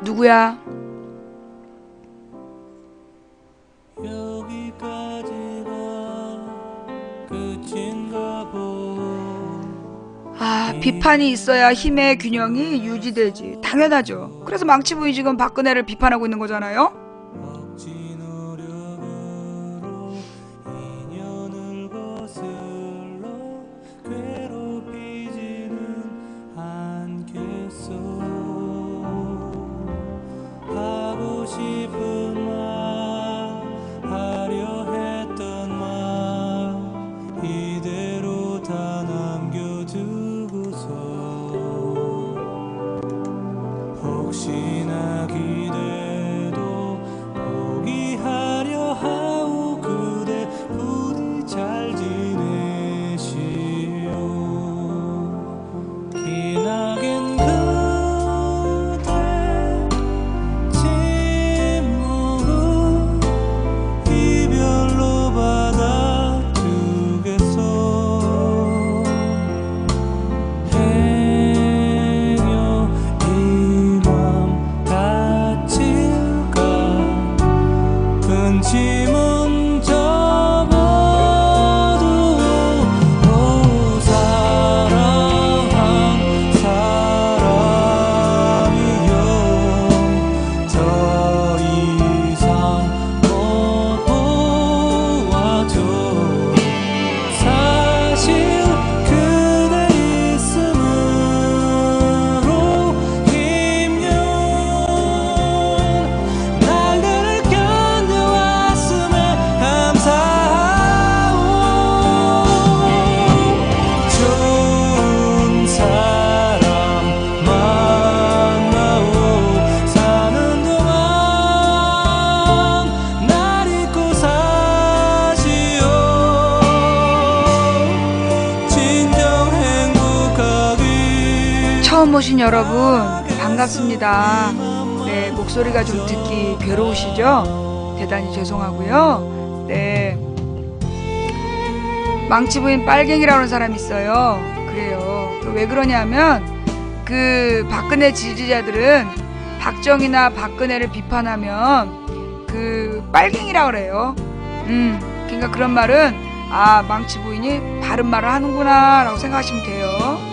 누구야? 비판이 있어야 힘의 균형이 유지되지. 당연하죠. 그래서 망치 부인이 지금 박근혜를 비판하고 있는 거잖아요. 처음 오신 여러분 반갑습니다. 네, 목소리가 좀 듣기 괴로우시죠? 대단히 죄송하고요. 네, 망치부인 빨갱이라는 사람이 있어요. 그래요. 왜 그러냐면 그 박근혜 지지자들은 박정희나 박근혜를 비판하면 그 빨갱이라 그래요. 그러니까 그런 말은 아, 망치 부인이 바른 말을 하는구나 라고 생각하시면 돼요.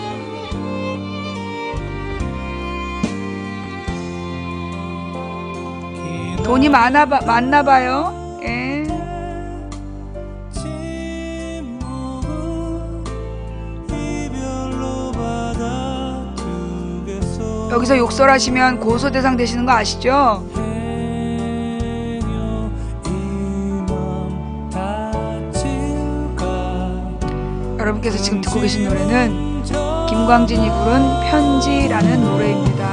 돈이 많나 봐요. 예. 여기서 욕설하시면 고소 대상 되시는 거 아시죠? 여러분께서 지금 듣고 계신 노래는 김광진이 부른 편지라는 노래입니다.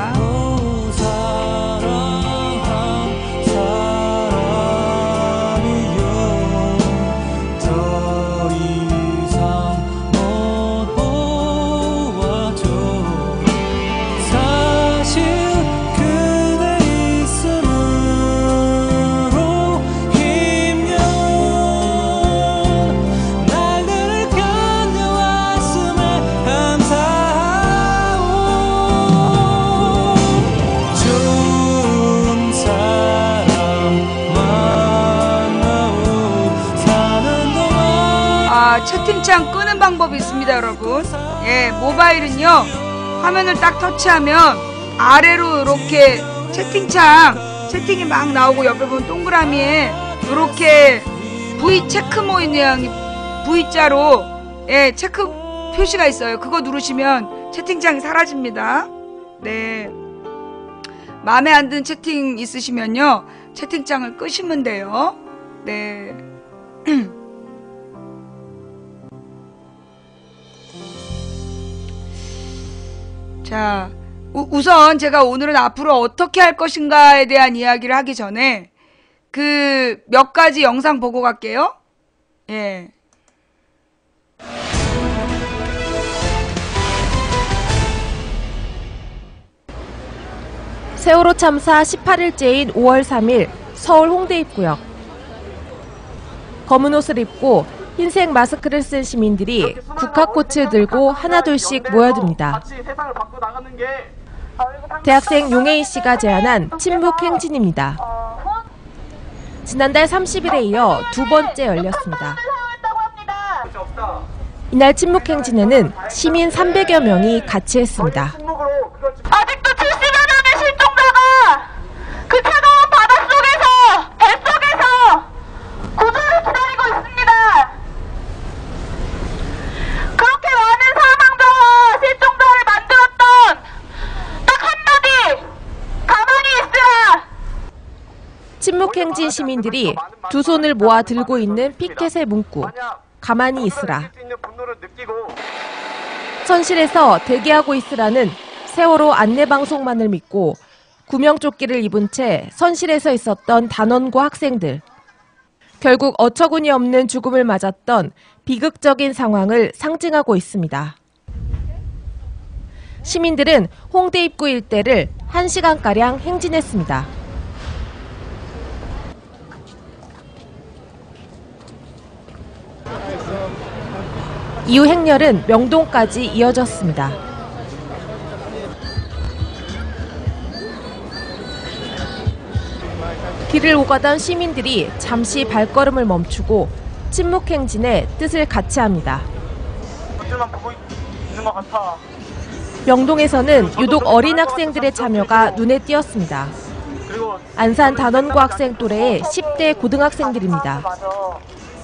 채팅창 끄는 방법이 있습니다, 여러분. 예, 모바일은요, 화면을 딱 터치하면 아래로 이렇게 채팅이 막 나오고 옆에 보면 동그라미에 이렇게 V 체크 모양이 V자로 예, 체크 표시가 있어요. 그거 누르시면 채팅창이 사라집니다. 네. 마음에 안 드는 채팅 있으시면요, 채팅창을 끄시면 돼요. 네. 자, 우선 제가 오늘은 앞으로 어떻게 할 것인가에 대한 이야기를 하기 전에 그 몇 가지 영상 보고 갈게요. 예. 세월호 참사 18일째인 5월 3일 서울 홍대 입구역. 검은 옷을 입고 흰색 마스크를 쓴 시민들이 국화꽃을 들고 하나둘씩 모여듭니다. 대학생 용혜인 씨가 제안한 침묵 행진입니다. 지난달 30일에 이어 두 번째 열렸습니다. 이날 침묵 행진에는 시민 300여 명이 같이 했습니다. 아직도 70여 명의 실종자가 그 차가운 바닷속에서 뱃속에서 구조를 기다리고 있습니다. 그렇게 많은 사망자와 실종자를 만들었던 딱 한마디, 가만히 있으라. 침묵행진 시민들이 두 손을 모아 들고 있는 피켓의 문구, 가만히 있으라. 선실에서 대기하고 있으라는 세월호 안내방송만을 믿고 구명조끼를 입은 채 선실에서 있었던 단원고 학생들. 결국 어처구니 없는 죽음을 맞았던 비극적인 상황을 상징하고 있습니다. 시민들은 홍대 입구 일대를 1시간가량 행진했습니다. 이후 행렬은 명동까지 이어졌습니다. 길을 오가던 시민들이 잠시 발걸음을 멈추고 침묵행진의 뜻을 같이 합니다. 명동에서는 유독 어린 학생들의 참여가 눈에 띄었습니다. 안산 단원고 학생 또래의 10대 고등학생들입니다.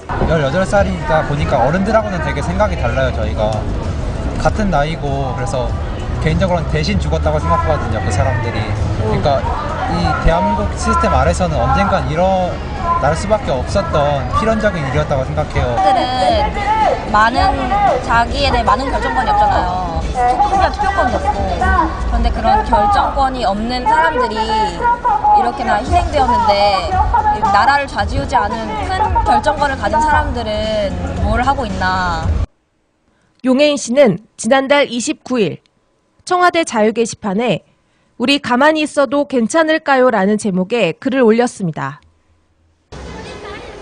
18살이다 보니까 어른들하고는 되게 생각이 달라요. 저희가 같은 나이고, 그래서 개인적으로는 대신 죽었다고 생각하거든요, 그 사람들이. 그러니까 이 대한민국 시스템 아래서는 언젠간 일어날 수밖에 없었던 필연적인 일이었다고 생각해요. 사람들은 자기에 대해 많은 결정권이 없잖아요. 소수자 투표권이 없고. 그런데 그런 결정권이 없는 사람들이 이렇게나 희생되었는데 나라를 좌지우지하는 큰 결정권을 가진 사람들은 뭘 하고 있나. 용혜인 씨는 지난달 29일 청와대 자유 게시판에 우리 가만히 있어도 괜찮을까요? 라는 제목의 글을 올렸습니다.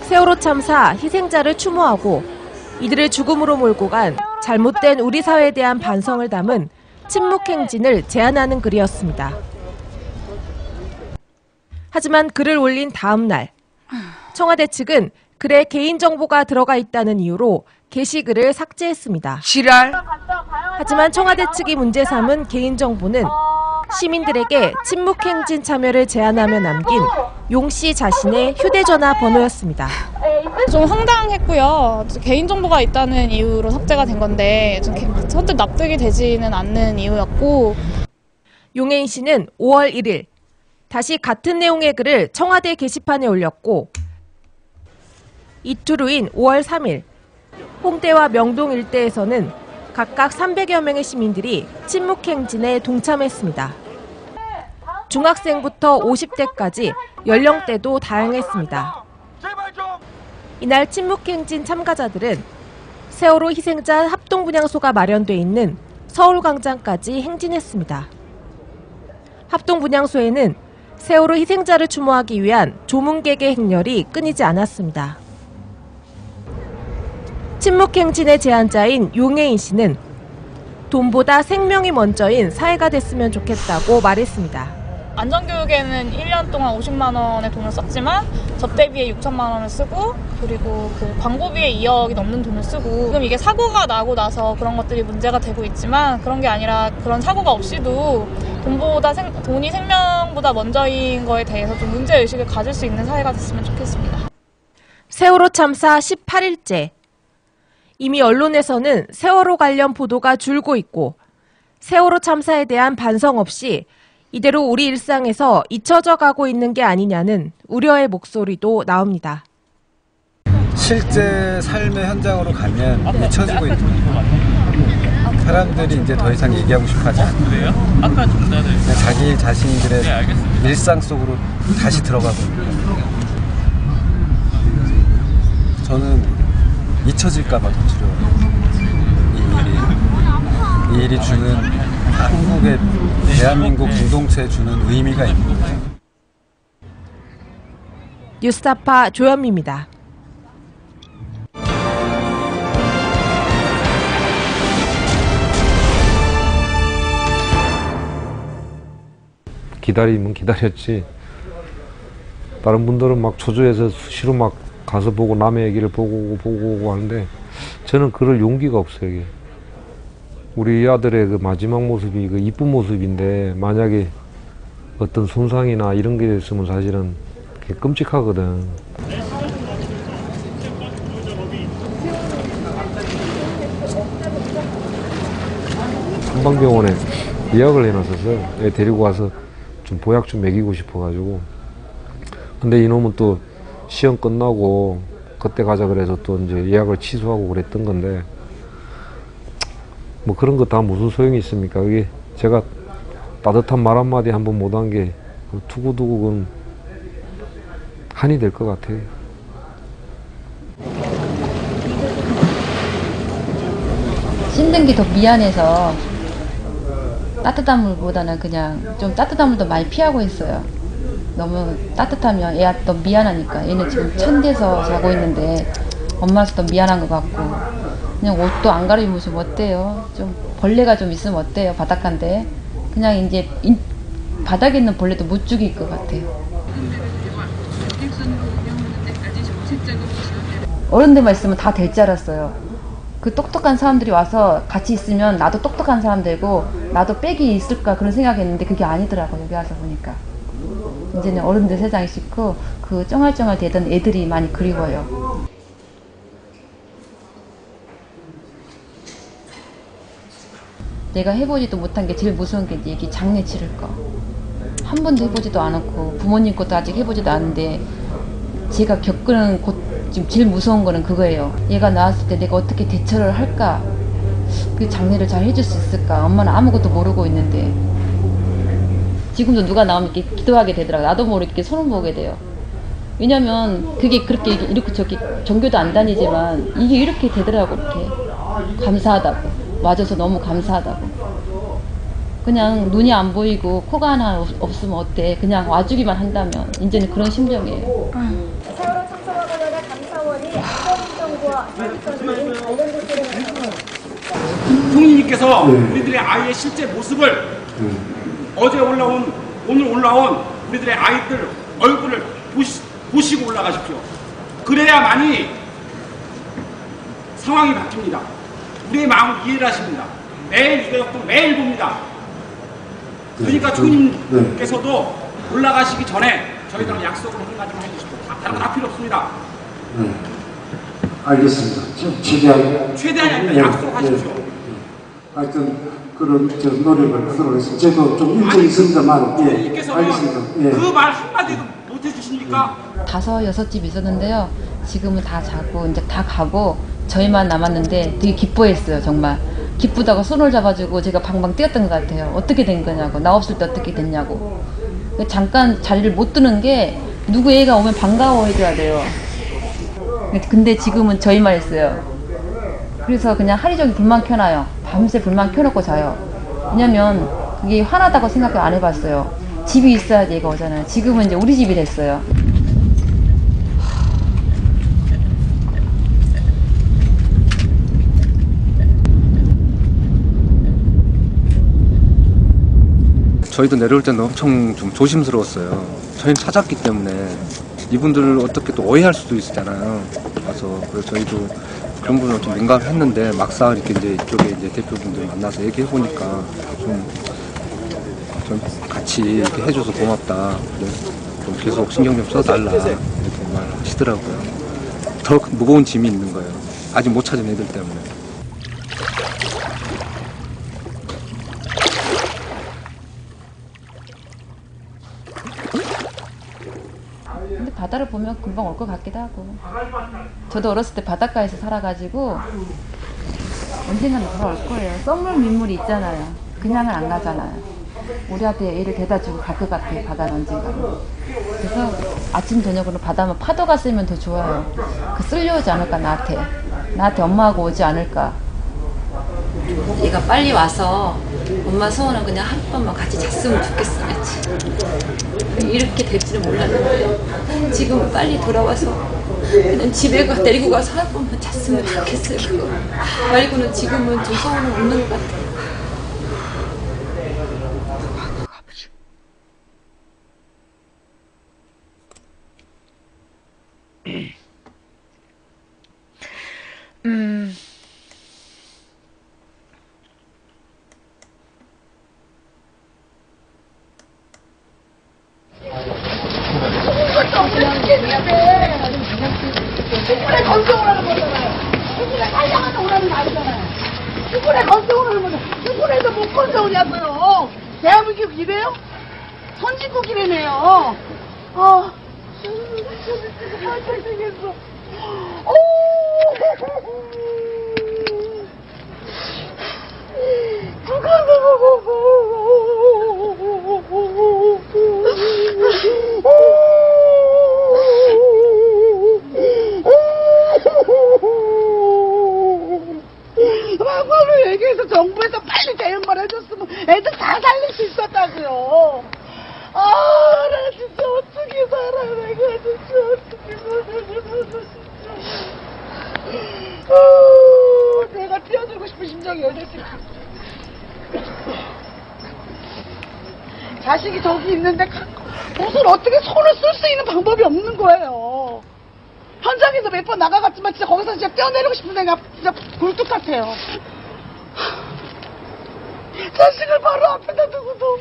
세월호 참사 희생자를 추모하고 이들을 죽음으로 몰고 간 잘못된 우리 사회에 대한 반성을 담은 침묵행진을 제안하는 글이었습니다. 하지만 글을 올린 다음 날 청와대 측은 글에 개인정보가 들어가 있다는 이유로 게시글을 삭제했습니다. 지랄. 하지만 청와대 측이 문제 삼은 개인정보는 시민들에게 침묵행진 참여를 제안하며 남긴 용 씨 자신의 휴대전화 번호였습니다. 좀 황당했고요. 개인정보가 있다는 이유로 삭제가 된 건데 좀 선뜻 납득이 되지는 않는 이유였고. 용혜인 씨는 5월 1일 다시 같은 내용의 글을 청와대 게시판에 올렸고 이틀 후인 5월 3일 홍대와 명동 일대에서는 각각 300여 명의 시민들이 침묵행진에 동참했습니다. 중학생부터 50대까지 연령대도 다양했습니다. 이날 침묵행진 참가자들은 세월호 희생자 합동분향소가 마련돼 있는 서울광장까지 행진했습니다. 합동분향소에는 세월호 희생자를 추모하기 위한 조문객의 행렬이 끊이지 않았습니다. 침묵행진의 제안자인 용혜인 씨는 돈보다 생명이 먼저인 사회가 됐으면 좋겠다고 말했습니다. 안전교육에는 1년 동안 50만 원의 돈을 썼지만 접대비에 6천만 원을 쓰고 그리고 그 광고비에 2억이 넘는 돈을 쓰고 지금 이게 사고가 나고 나서 그런 것들이 문제가 되고 있지만 그런 게 아니라 그런 사고가 없이도 돈이 생명보다 먼저인 거에 대해서 좀 문제의식을 가질 수 있는 사회가 됐으면 좋겠습니다. 세월호 참사 18일째. 이미 언론에서는 세월호 관련 보도가 줄고 있고 세월호 참사에 대한 반성 없이 이대로 우리 일상에서 잊혀져 가고 있는 게 아니냐는 우려의 목소리도 나옵니다. 실제 삶의 현장으로 가면 잊혀지고 있는 사람들이 이제 더 이상 얘기하고 싶어하지 않아요. 자기 자신들의 일상 속으로 다시 들어가고 있는. 저는 잊혀질까 봐 더 두려워요. 이 일이 주는 한국의 대한민국 공동체에 주는 의미가 있는 거예요. 뉴스타파 조현미입니다. 기다리면 기다렸지. 다른 분들은 막 초조해서 수시로 막 가서 보고 남의 얘기를 보고 오고 하는데 저는 그럴 용기가 없어요. 이게. 우리 아들의 그 마지막 모습이 그 이쁜 모습인데 만약에 어떤 손상이나 이런 게 있으면 사실은 끔찍하거든. 한방병원에 예약을 해놨었어요. 애 데리고 와서 좀 보약 좀 먹이고 싶어가지고. 근데 이놈은 또 시험 끝나고 그때 가자 그래서 또 이제 예약을 취소하고 그랬던 건데 뭐 그런 거 다 무슨 소용이 있습니까? 그게 제가 따뜻한 말 한마디 한번 못한 게 두고두고 그건 한이 될 것 같아요. 힘든 게 더 미안해서 따뜻한 물보다는 그냥 좀 따뜻한 물도 많이 피하고 있어요. 너무 따뜻하면 애가 더 미안하니까. 얘는 지금 천대서 자고 있는데 엄마로서 더 미안한 것 같고 그냥 옷도 안 갈아입으면 어때요? 좀 벌레가 좀 있으면 어때요? 바닷가인데 그냥 이제 바닥에 있는 벌레도 못 죽일 것 같아요. 어른들만 있으면 다 될 줄 알았어요. 그 똑똑한 사람들이 와서 같이 있으면 나도 똑똑한 사람 되고 나도 빽이 있을까 그런 생각했는데 그게 아니더라고요. 여기 와서 보니까. 이제는 어른들 세상이 싫고 그 쩡알쩡알 되던 애들이 많이 그리워요. 내가 해보지도 못한 게 제일 무서운 게 이게 장례 치를 거. 한 번도 해보지도 않았고 부모님 것도 아직 해보지도 않은데 제가 겪는 지금 제일 무서운 거는 그거예요. 얘가 나왔을 때 내가 어떻게 대처를 할까? 그 장례를 잘 해줄 수 있을까? 엄마는 아무것도 모르고 있는데 지금도 누가 나오면 이렇게 기도하게 되더라고요. 나도 모르게 손을 보게 돼요. 왜냐면 그게 그렇게 이렇게 저렇게 종교도 안 다니지만 이게 이렇게 되더라고. 이렇게 감사하다고 와줘서 너무 감사하다고. 그냥 눈이 안 보이고 코가 하나 없으면 어때? 그냥 와주기만 한다면 이제는 그런 심정이에요. 세월호 참사와 관련해 감사원이 안전정보와 정보인 관련 조치를 총리님께서 우리들의 아이의 실제 모습을 어제 올라온 오늘 올라온 우리들의 아이들 얼굴을 보시고 올라가십시오. 그래야만이 상황이 바뀝니다. 우리의 마음을 이해를 하십니다. 매일 이것도 매일 봅니다. 그러니까 총리님께서도 올라가시기 전에 저희들랑 약속을 한 가지만 해주십시오. 다른 건 다 필요 없습니다. 알겠습니다. 최대한이 아니라 약속하십시오. 하여튼 그런 노력을 하도록 하겠습니다. 저도 좀 일정이 있습니다만, 알겠습니다. 그 말 한마디도 못 해주십니까? 5, 6집 있었는데요. 지금은 다 자고 이제 다 가고 저희만 남았는데 되게 기뻐했어요. 정말 기쁘다고 손을 잡아주고 제가 방방 뛰었던 것 같아요. 어떻게 된 거냐고, 나 없을 때 어떻게 됐냐고. 잠깐 자리를 못 두는 게 누구 애가 오면 반가워해줘야 돼요. 근데 지금은 저희만 했어요. 그래서 그냥 하루 종일 불만 켜놔요. 밤새 불만 켜놓고 자요. 왜냐면 그게 화나다고 생각 안 해봤어요. 집이 있어야지 얘가 오잖아요. 지금은 이제 우리 집이 됐어요. 저희도 내려올 때는 엄청 좀 조심스러웠어요. 저희는 찾았기 때문에 이분들을 어떻게 또 오해할 수도 있잖아요. 그래서 저희도 그런 부분은 좀 민감했는데 막상 이렇게 이제 이쪽에 이제 대표분들 만나서 얘기해 보니까 좀 같이 이렇게 해줘서 고맙다. 좀 계속 신경 좀 써달라 이렇게 말하시더라고요. 더 무거운 짐이 있는 거예요. 아직 못 찾은 애들 때문에. 근데 바다를 보면 금방 올 것 같기도 하고. 저도 어렸을 때 바닷가에서 살아가지고 언젠가는 돌아올 거예요. 썸물 민물이 있잖아요. 그냥은 안 가잖아요. 우리한테 애를 대다주고 갈 것 같아요. 바다는 언젠가는. 그래서 아침 저녁으로 바다면 파도가 세면 더 좋아요. 그 쓸려오지 않을까 나한테 엄마하고 오지 않을까. 얘가 빨리 와서 엄마 소원은 그냥 하룻밤만 같이 잤으면 좋겠어야지. 이렇게 될지는 몰랐는데 지금 빨리 돌아와서 그냥 집에 데리고 가서 하룻밤만 잤으면 좋겠어요. 그거 말고는 지금은 좀 소원은 없는 것 같아요. 누구네 건성을 하는 거잖아요. 누구네 달려가서 오라는 거 아니잖아요. 누구네 건성을 하는 거잖아요. 누구네도 못 건성이냐고요. 대한민국 이래요? 선진국이래네요. 잘생겼어. 막말로 얘기해서 정부에서 빨리 대응만 해줬으면 애들 다 살릴 수 있었다고요. 나 진짜 어떻게 살아. 내가 진짜 어떻게 살아. 내가 뛰어들고 싶은 심정이 어딨지. 자식이 저기 있는데 무슨 어떻게 손을 쓸 수 있는 방법이 없는 거예요. 현장에서 몇 번 나가갔지만 진짜 거기서 진짜 뛰어내리고 싶은 생각 진짜 굴뚝 같아요. 자식을 바로 앞에다 두고도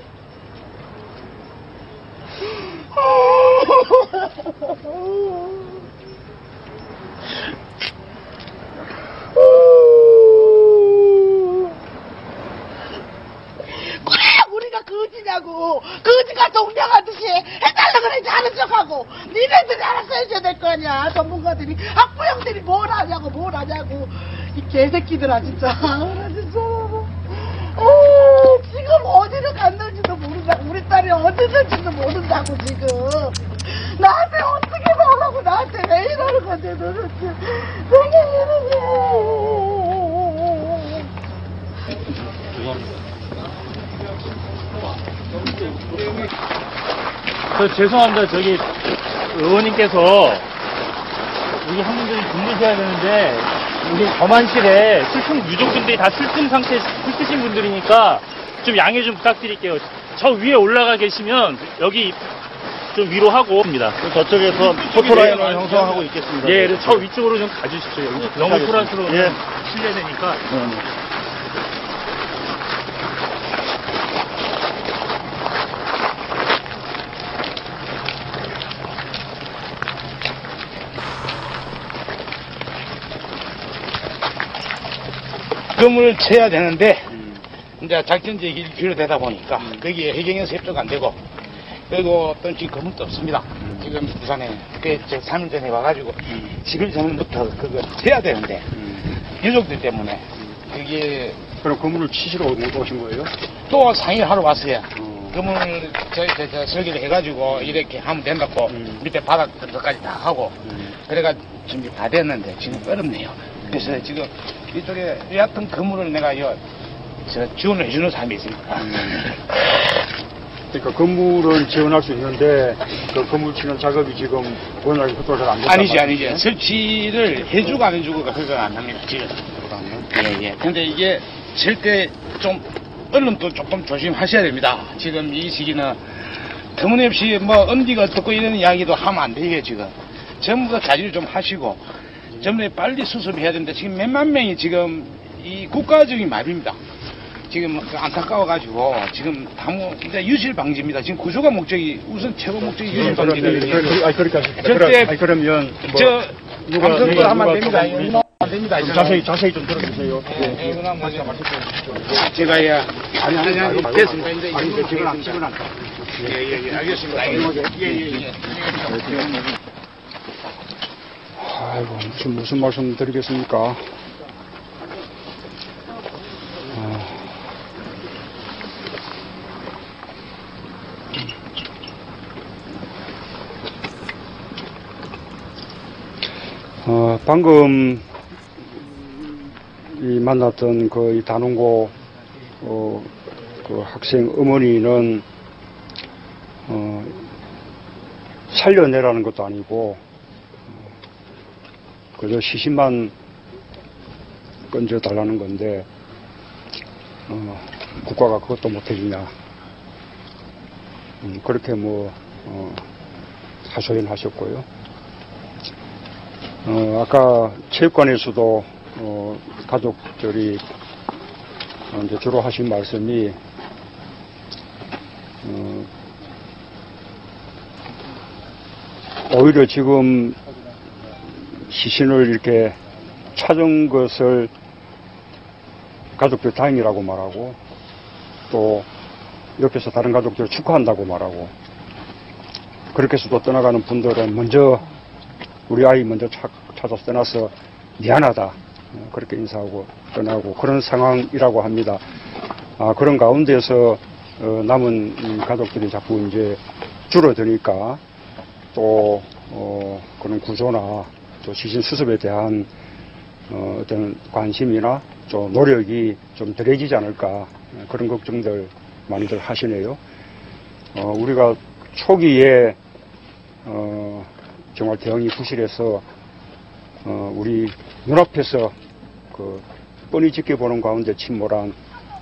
꼭 우리가 거지냐고. 거지가 동냥하듯이 해달라 그래 잘한 척하고 니네들이 알아서 해줘야 될 거 아니야. 전문가들이 학부형들이 뭘 하냐고 이 개새끼들아 진짜. 나 진짜 지금 어디를 갔는지도 모른다고. 우리 딸이 어디 있는지도 모른다고 지금. 나한테 어떻게 말하고 나한테 왜 이러는 건데 도대체. 내가 이러게. 죄송합니다. 저기 의원님께서 우리 학문들이 들리셔야 되는데 우리 검안실에 유족분들이 다 슬픈 상태 슬프신 분들이니까 좀 양해 좀 부탁드릴게요. 저 위에 올라가 계시면 여기 좀 위로하고 입니다. 저쪽에서 포토라인을 형성하고 있겠습니다. 예, 저 위쪽으로 좀 가주십시오. 여기 너무 소란스러워 예. 실례되니까. 금을 채야 되는데 이제 작전지역이 비료되다 보니까 거기에 해경에서 협조가 안 되고 그리고 또 지금 건물도 없습니다. 지금 부산에 그 3일 전에 와가지고 10일 전부터 그거 채야 되는데 유족들 때문에 그게 그럼 건물을 치시러 못 오신 거예요? 또 상의하러 왔어요. 건물을 저 설계를 해가지고 이렇게 하면 된다고 밑에 바닥까지 다 하고 그래가 준비 다 됐는데 지금 어렵네요. 그래서 지금 이쪽에 얕은 건물을 내가 저 지원을 해주는 사람이 있습니다. 그러니까 건물은 지원할 수 있는데 그 건물 치는 작업이 지금 원활하게 협조가 잘 안 됐다. 아니죠. 설치를 해주고 안 해주고가 그거 안 합니다. 지금. 예. 근데 이게 절대 좀 언론도 조금 조심하셔야 됩니다. 지금 이 시기는 터무니없이 뭐 엄디가 어떻고 이런 이야기도 하면 안 돼요. 지금 전부 다 자제를 좀 하시고 전부 빨리 수습해야 되는데 지금 몇만 명이 지금 이 국가적인 말입니다. 지금 안타까워가지고 지금 이제 유실 방지입니다. 지금 구조가 목적이 우선 최고 목적이 유실 방지입니다. 절대 그러면 누가 방송도 하면 안 됩니다. 안 됩니다. 자세히 좀 들어주세요. 제가 아니 됐습니다. 이제 지금 안 예, 알겠습니다. 아이고 무슨 말씀 드리겠습니까? 방금 이 만났던 이 단원고 그 학생 어머니는 살려내라는 것도 아니고 그저 시신만 건져 달라는 건데 국가가 그것도 못 해주냐 그렇게 하소연하셨고요. 아까 체육관에서도 가족들이 이제 주로 하신 말씀이 오히려 지금 시신을 이렇게 찾은 것을 가족들 다행이라고 말하고 또 옆에서 다른 가족들 축하한다고 말하고 그렇게 해서도 떠나가는 분들은 먼저 우리 아이 먼저 찾아서 떠나서 미안하다 그렇게 인사하고 떠나고 그런 상황이라고 합니다. 그런 가운데서 남은 가족들이 자꾸 이제 줄어드니까 또 그런 구조나 또 시신 수습에 대한 어떤 관심이나 좀 노력이 좀 덜해지지 않을까 그런 걱정들 많이들 하시네요. 우리가 초기에 정말 대응이 부실해서 우리 눈앞에서 뻔히 지켜보는 가운데 침몰한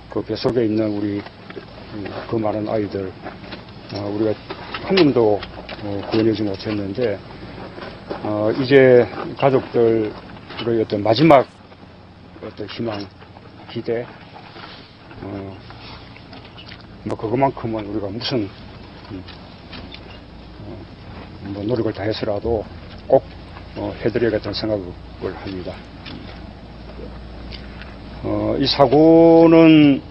그 뱃속에 있는 우리 그 많은 아이들 우리가 한 놈도 구원하지 못했는데 이제 가족들의 어떤 마지막 어떤 희망, 기대 그것만큼은 우리가 무슨 노력을 다해서라도 꼭 해드려야겠다는 생각을 합니다. 이 사고는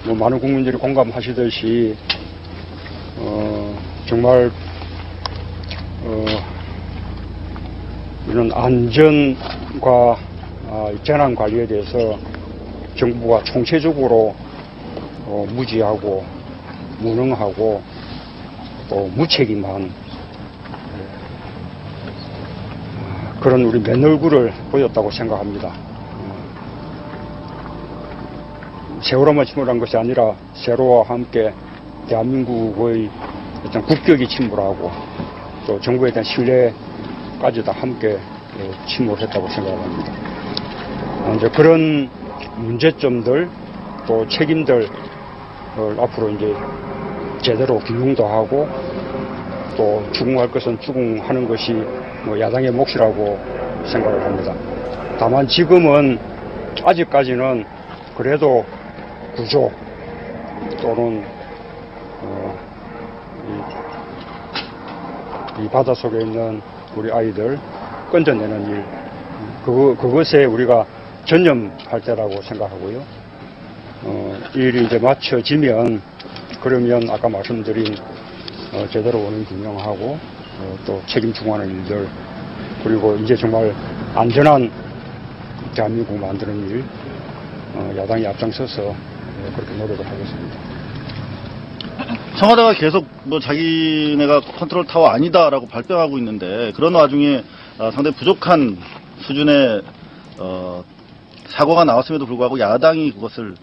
많은 국민들이 공감하시듯이 정말 이런 안전과 재난 관리에 대해서 정부가 총체적으로 무지하고 무능하고 또 무책임한 그런 우리 맨 얼굴을 보였다고 생각합니다. 세월호만 침몰한 것이 아니라 세월호와 함께 대한민국의 어떤 국격이 침몰하고 또 정부에 대한 신뢰까지 다 함께 침몰했다고 생각을 합니다. 이제 그런 문제점들 또 책임들 앞으로 이제 제대로 규명도 하고 또 추궁할 것은 추궁하는 것이 뭐 야당의 몫이라고 생각을 합니다. 다만 지금은 아직까지는 그래도 구조 또는 이 바닷속에 있는 우리 아이들 건져내는 일 그것에 우리가 전념할 때라고 생각하고요. 이 일이 이제 마쳐지면 그러면 아까 말씀드린 제대로 원인 규명하고 또 책임 추궁하는 일들 그리고 이제 정말 안전한 대한민국 만드는 일 야당이 앞장서서 그렇게 노력을 하겠습니다. 청와대가 계속 뭐 자기네가 컨트롤 타워 아니다라고 발표하고 있는데 그런 와중에 상당히 부족한 수준의 사고가 나왔음에도 불구하고 야당이 그것을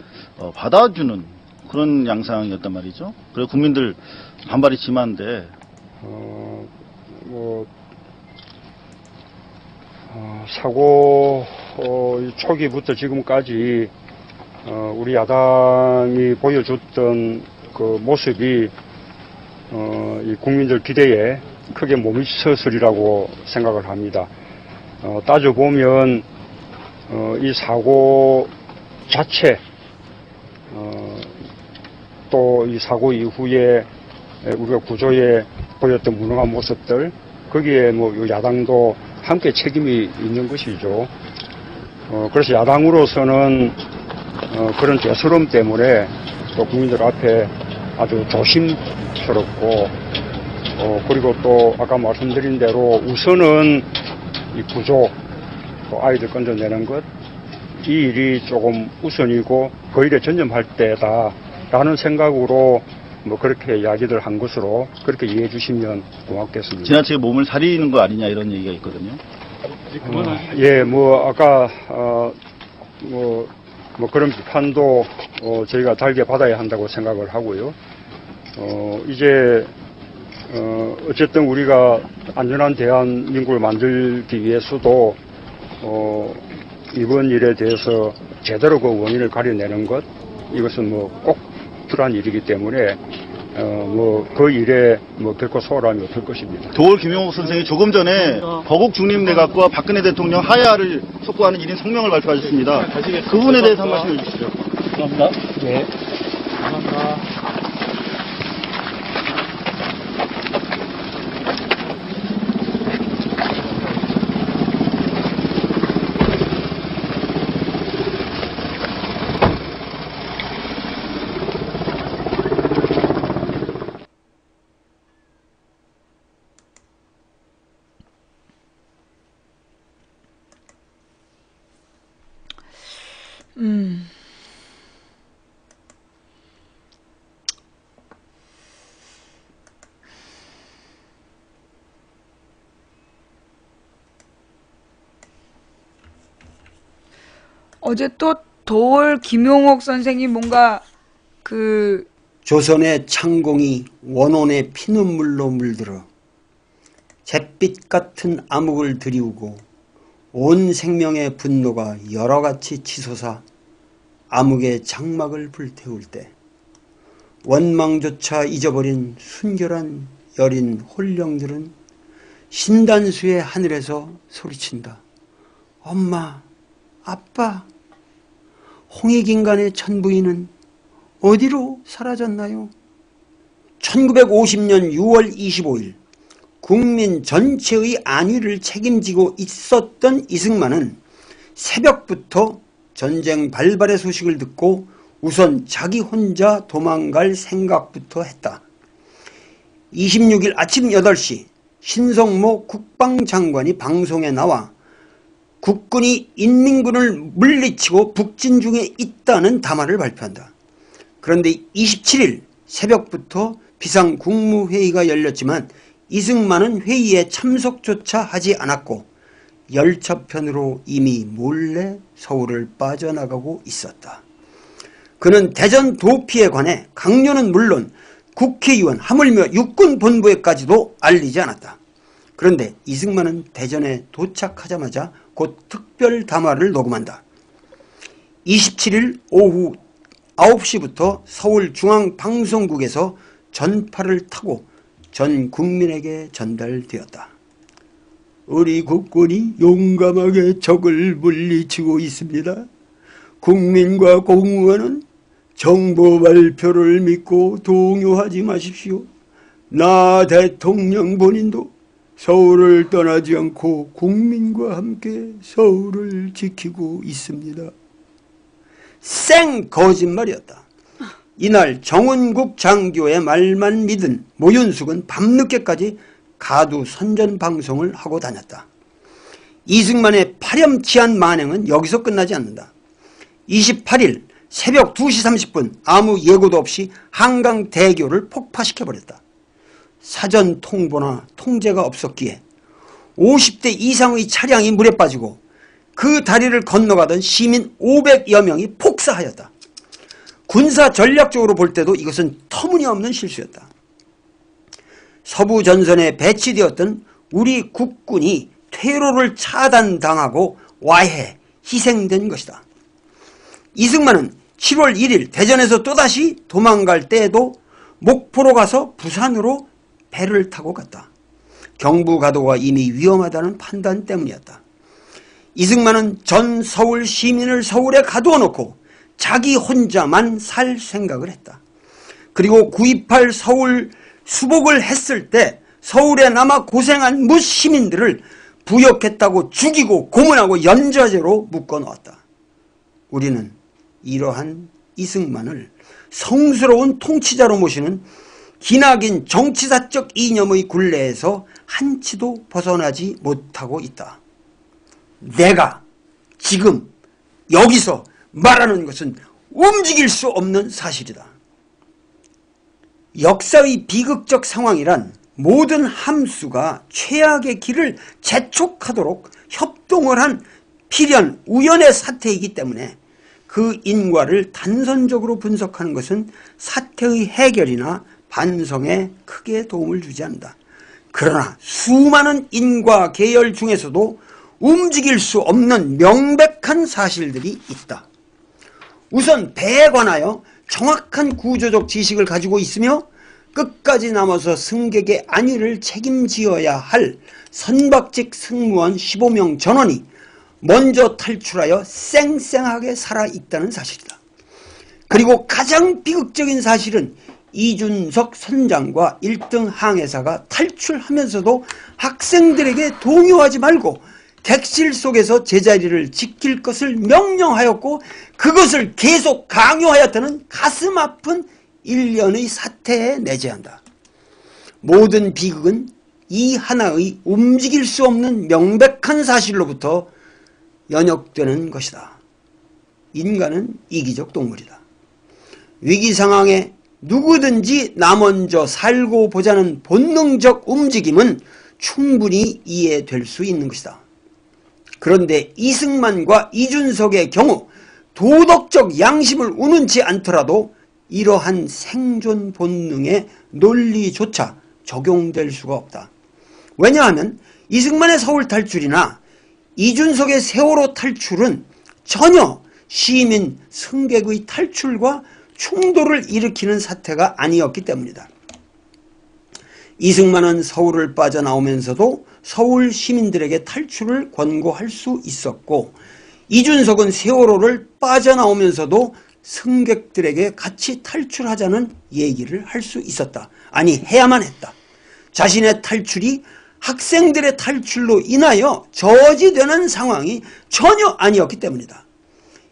받아주는 그런 양상이었단 말이죠. 그리고 국민들 반발이 심한데 사고 초기부터 지금까지 우리 야당이 보여줬던 그 모습이 이 국민들 기대에 크게 못 미쳤으리라고 생각을 합니다. 따져보면 이 사고 자체 또 이 사고 이후에 우리가 구조에 보였던 무능한 모습들 거기에 뭐 야당도 함께 책임이 있는 것이죠. 그래서 야당으로서는 그런 죄스러움 때문에 또 국민들 앞에 아주 조심스럽고 그리고 또 아까 말씀드린 대로 우선은 이 구조 또 아이들 건져내는 것 이 일이 조금 우선이고 그 일에 전념할 때다라는 생각으로 뭐 그렇게 이야기들 한 것으로 그렇게 이해해 주시면 고맙겠습니다. 지나치게 몸을 사리는 거 아니냐 이런 얘기가 있거든요. 예, 뭐 아까 뭐 그런 비판도 저희가 달게 받아야 한다고 생각을 하고요. 이제 어쨌든 우리가 안전한 대한민국을 만들기 위해서도 이번 일에 대해서 제대로 그 원인을 가려내는 것 이것은 뭐 꼭 필요한 일이기 때문에 뭐 그 일에 뭐 결코 소홀함이 없을 것입니다. 도올 김용옥 선생이 조금 전에 거국 중립내각과 박근혜 대통령 하야를 촉구하는 1인 성명을 발표하셨습니다. 그 부분에 대해서 한 말씀 해주시죠. 감사합니다. 네. 감사합니다. 어제 또 도올 김용옥 선생이 뭔가 조선의 창공이 원혼의 피눈물로 물들어 잿빛 같은 암흑을 드리우고 온 생명의 분노가 여러같이 치솟아 암흑의 장막을 불태울 때 원망조차 잊어버린 순결한 여린 홀령들은 신단수의 하늘에서 소리친다. 엄마, 아빠, 홍익인간의 천부인은 어디로 사라졌나요? 1950년 6월 25일 국민 전체의 안위를 책임지고 있었던 이승만은 새벽부터 전쟁 발발의 소식을 듣고 우선 자기 혼자 도망갈 생각부터 했다. 26일 아침 8시 신성모 국방장관이 방송에 나와 국군이 인민군을 물리치고 북진 중에 있다는 담화를 발표한다. 그런데 27일 새벽부터 비상국무회의가 열렸지만 이승만은 회의에 참석조차 하지 않았고 열차편으로 이미 몰래 서울을 빠져나가고 있었다. 그는 대전 도피에 관해 강요는 물론 국회의원 하물며 육군본부에까지도 알리지 않았다. 그런데 이승만은 대전에 도착하자마자 곧 특별 담화를 녹음한다. 27일 오후 9시부터 서울중앙방송국에서 전파를 타고 전 국민에게 전달되었다. 우리 국군이 용감하게 적을 물리치고 있습니다. 국민과 공무원은 정보 발표를 믿고 동요하지 마십시오. 나 대통령 본인도 서울을 떠나지 않고 국민과 함께 서울을 지키고 있습니다. 생 거짓말이었다. 이날 정은국 장교의 말만 믿은 모윤숙은 밤늦게까지 가두 선전 방송을 하고 다녔다. 이승만의 파렴치한 만행은 여기서 끝나지 않는다. 28일 새벽 2시 30분 아무 예고도 없이 한강대교를 폭파시켜버렸다. 사전 통보나 통제가 없었기에 50대 이상의 차량이 물에 빠지고 그 다리를 건너가던 시민 500여 명이 폭사하였다. 군사 전략적으로 볼 때도 이것은 터무니없는 실수였다. 서부 전선에 배치되었던 우리 국군이 퇴로를 차단당하고 와해 희생된 것이다. 이승만은 7월 1일 대전에서 또다시 도망갈 때에도 목포로 가서 부산으로 배를 타고 갔다. 경부가도가 이미 위험하다는 판단 때문이었다. 이승만은 전 서울 시민을 서울에 가두어 놓고 자기 혼자만 살 생각을 했다. 그리고 9.28 서울 수복을 했을 때 서울에 남아 고생한 무시민들을 부역했다고 죽이고 고문하고 연좌제로 묶어놓았다. 우리는 이러한 이승만을 성스러운 통치자로 모시는 기나긴 정치사적 이념의 굴레에서 한치도 벗어나지 못하고 있다. 내가 지금 여기서 말하는 것은 움직일 수 없는 사실이다. 역사의 비극적 상황이란 모든 함수가 최악의 길을 재촉하도록 협동을 한 필연 우연의 사태이기 때문에 그 인과를 단선적으로 분석하는 것은 사태의 해결이나 반성에 크게 도움을 주지 않는다. 그러나 수많은 인과 계열 중에서도 움직일 수 없는 명백한 사실들이 있다. 우선 배에 관하여 정확한 구조적 지식을 가지고 있으며 끝까지 남아서 승객의 안위를 책임지어야 할 선박직 승무원 15명 전원이 먼저 탈출하여 쌩쌩하게 살아있다는 사실이다. 그리고 가장 비극적인 사실은 이준석 선장과 1등 항해사가 탈출하면서도 학생들에게 동요하지 말고 객실 속에서 제자리를 지킬 것을 명령하였고 그것을 계속 강요하였다는 가슴 아픈 일련의 사태에 내재한다. 모든 비극은 이 하나의 움직일 수 없는 명백한 사실로부터 연역되는 것이다. 인간은 이기적 동물이다. 위기 상황에 누구든지 나 먼저 살고 보자는 본능적 움직임은 충분히 이해될 수 있는 것이다. 그런데 이승만과 이준석의 경우 도덕적 양심을 우는치 않더라도 이러한 생존 본능의 논리조차 적용될 수가 없다. 왜냐하면 이승만의 서울 탈출이나 이준석의 세월호 탈출은 전혀 시민 승객의 탈출과 충돌을 일으키는 사태가 아니었기 때문이다. 이승만은 서울을 빠져나오면서도 서울 시민들에게 탈출을 권고할 수 있었고 이준석은 세월호를 빠져나오면서도 승객들에게 같이 탈출하자는 얘기를 할 수 있었다. 아니 해야만 했다. 자신의 탈출이 학생들의 탈출로 인하여 저지되는 상황이 전혀 아니었기 때문이다.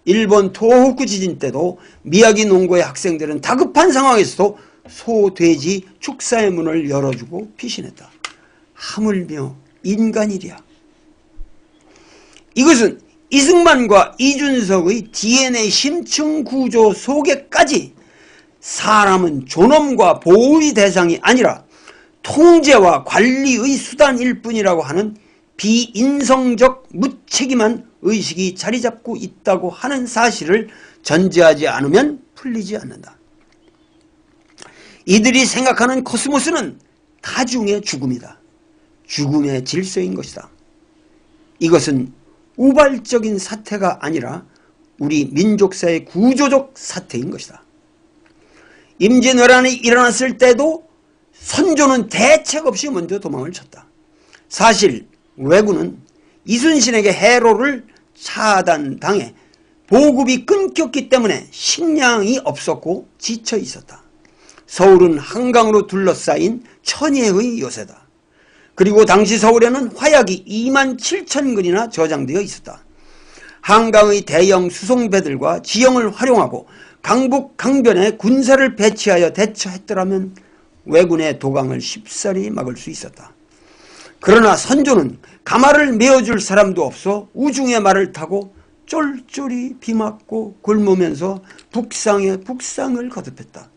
일본 토호쿠 지진 때도 미야기 농고의 학생들은 다급한 상황에서도 소, 돼지 축사의 문을 열어주고 피신했다. 하물며 인간이랴. 이것은 이승만과 이준석의 DNA 심층 구조 속에까지 사람은 존엄과 보호의 대상이 아니라 통제와 관리의 수단일 뿐이라고 하는 비인성적 무책임한 의식이 자리잡고 있다고 하는 사실을 전제하지 않으면 풀리지 않는다. 이들이 생각하는 코스모스는 다중의 죽음이다. 죽음의 질서인 것이다. 이것은 우발적인 사태가 아니라 우리 민족사의 구조적 사태인 것이다. 임진왜란이 일어났을 때도 선조는 대책 없이 먼저 도망을 쳤다. 사실 왜군은 이순신에게 해로를 차단당해 보급이 끊겼기 때문에 식량이 없었고 지쳐 있었다. 서울은 한강으로 둘러싸인 천혜의 요새다. 그리고 당시 서울에는 화약이 27,000근이나 저장되어 있었다. 한강의 대형 수송배들과 지형을 활용하고 강북 강변에 군사를 배치하여 대처했더라면 왜군의 도강을 쉽사리 막을 수 있었다. 그러나 선조는 가마를 메어줄 사람도 없어 우중의 말을 타고 쫄쫄이 비 맞고 굶으면서 북상에 북상을 거듭했다.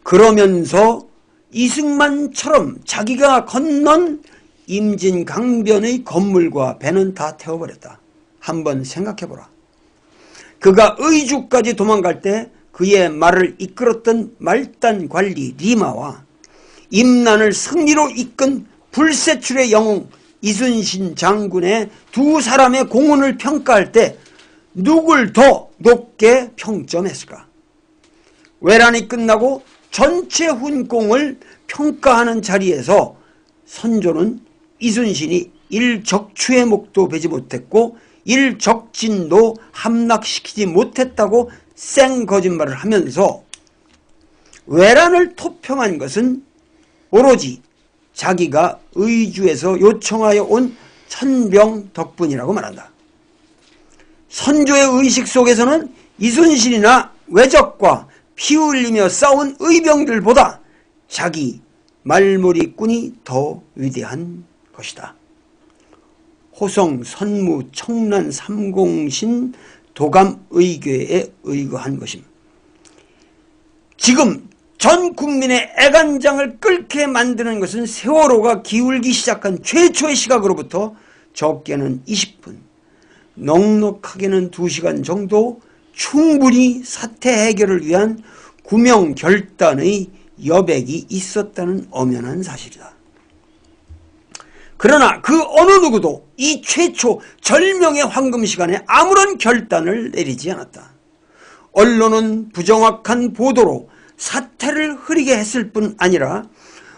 그러면서 이승만처럼 자기가 건넌 임진강변의 건물과 배는 다 태워버렸다. 한번 생각해보라. 그가 의주까지 도망갈 때 그의 말을 이끌었던 말단관리 리마와 임난을 승리로 이끈 불세출의 영웅 이순신 장군의 두 사람의 공헌을 평가할 때 누굴 더 높게 평점했을까? 왜란이 끝나고 전체 훈공을 평가하는 자리에서 선조는 이순신이 일적추의 목도 베지 못했고 일적진도 함락시키지 못했다고 쌩 거짓말을 하면서 왜란을 토평한 것은 오로지 자기가 의주에서 요청하여 온 천병 덕분이라고 말한다. 선조의 의식 속에서는 이순신이나 왜적과 피 흘리며 싸운 의병들보다 자기 말머리꾼이 더 위대한 것이다. 호성, 선무, 청란, 삼공신, 도감의궤에 의거한 것임. 지금 전 국민의 애간장을 끓게 만드는 것은 세월호가 기울기 시작한 최초의 시각으로부터 적게는 20분, 넉넉하게는 2시간 정도 충분히 사태 해결을 위한 구명결단의 여백이 있었다는 엄연한 사실이다. 그러나 그 어느 누구도 이 최초 절명의 황금시간에 아무런 결단을 내리지 않았다. 언론은 부정확한 보도로 사태를 흐리게 했을 뿐 아니라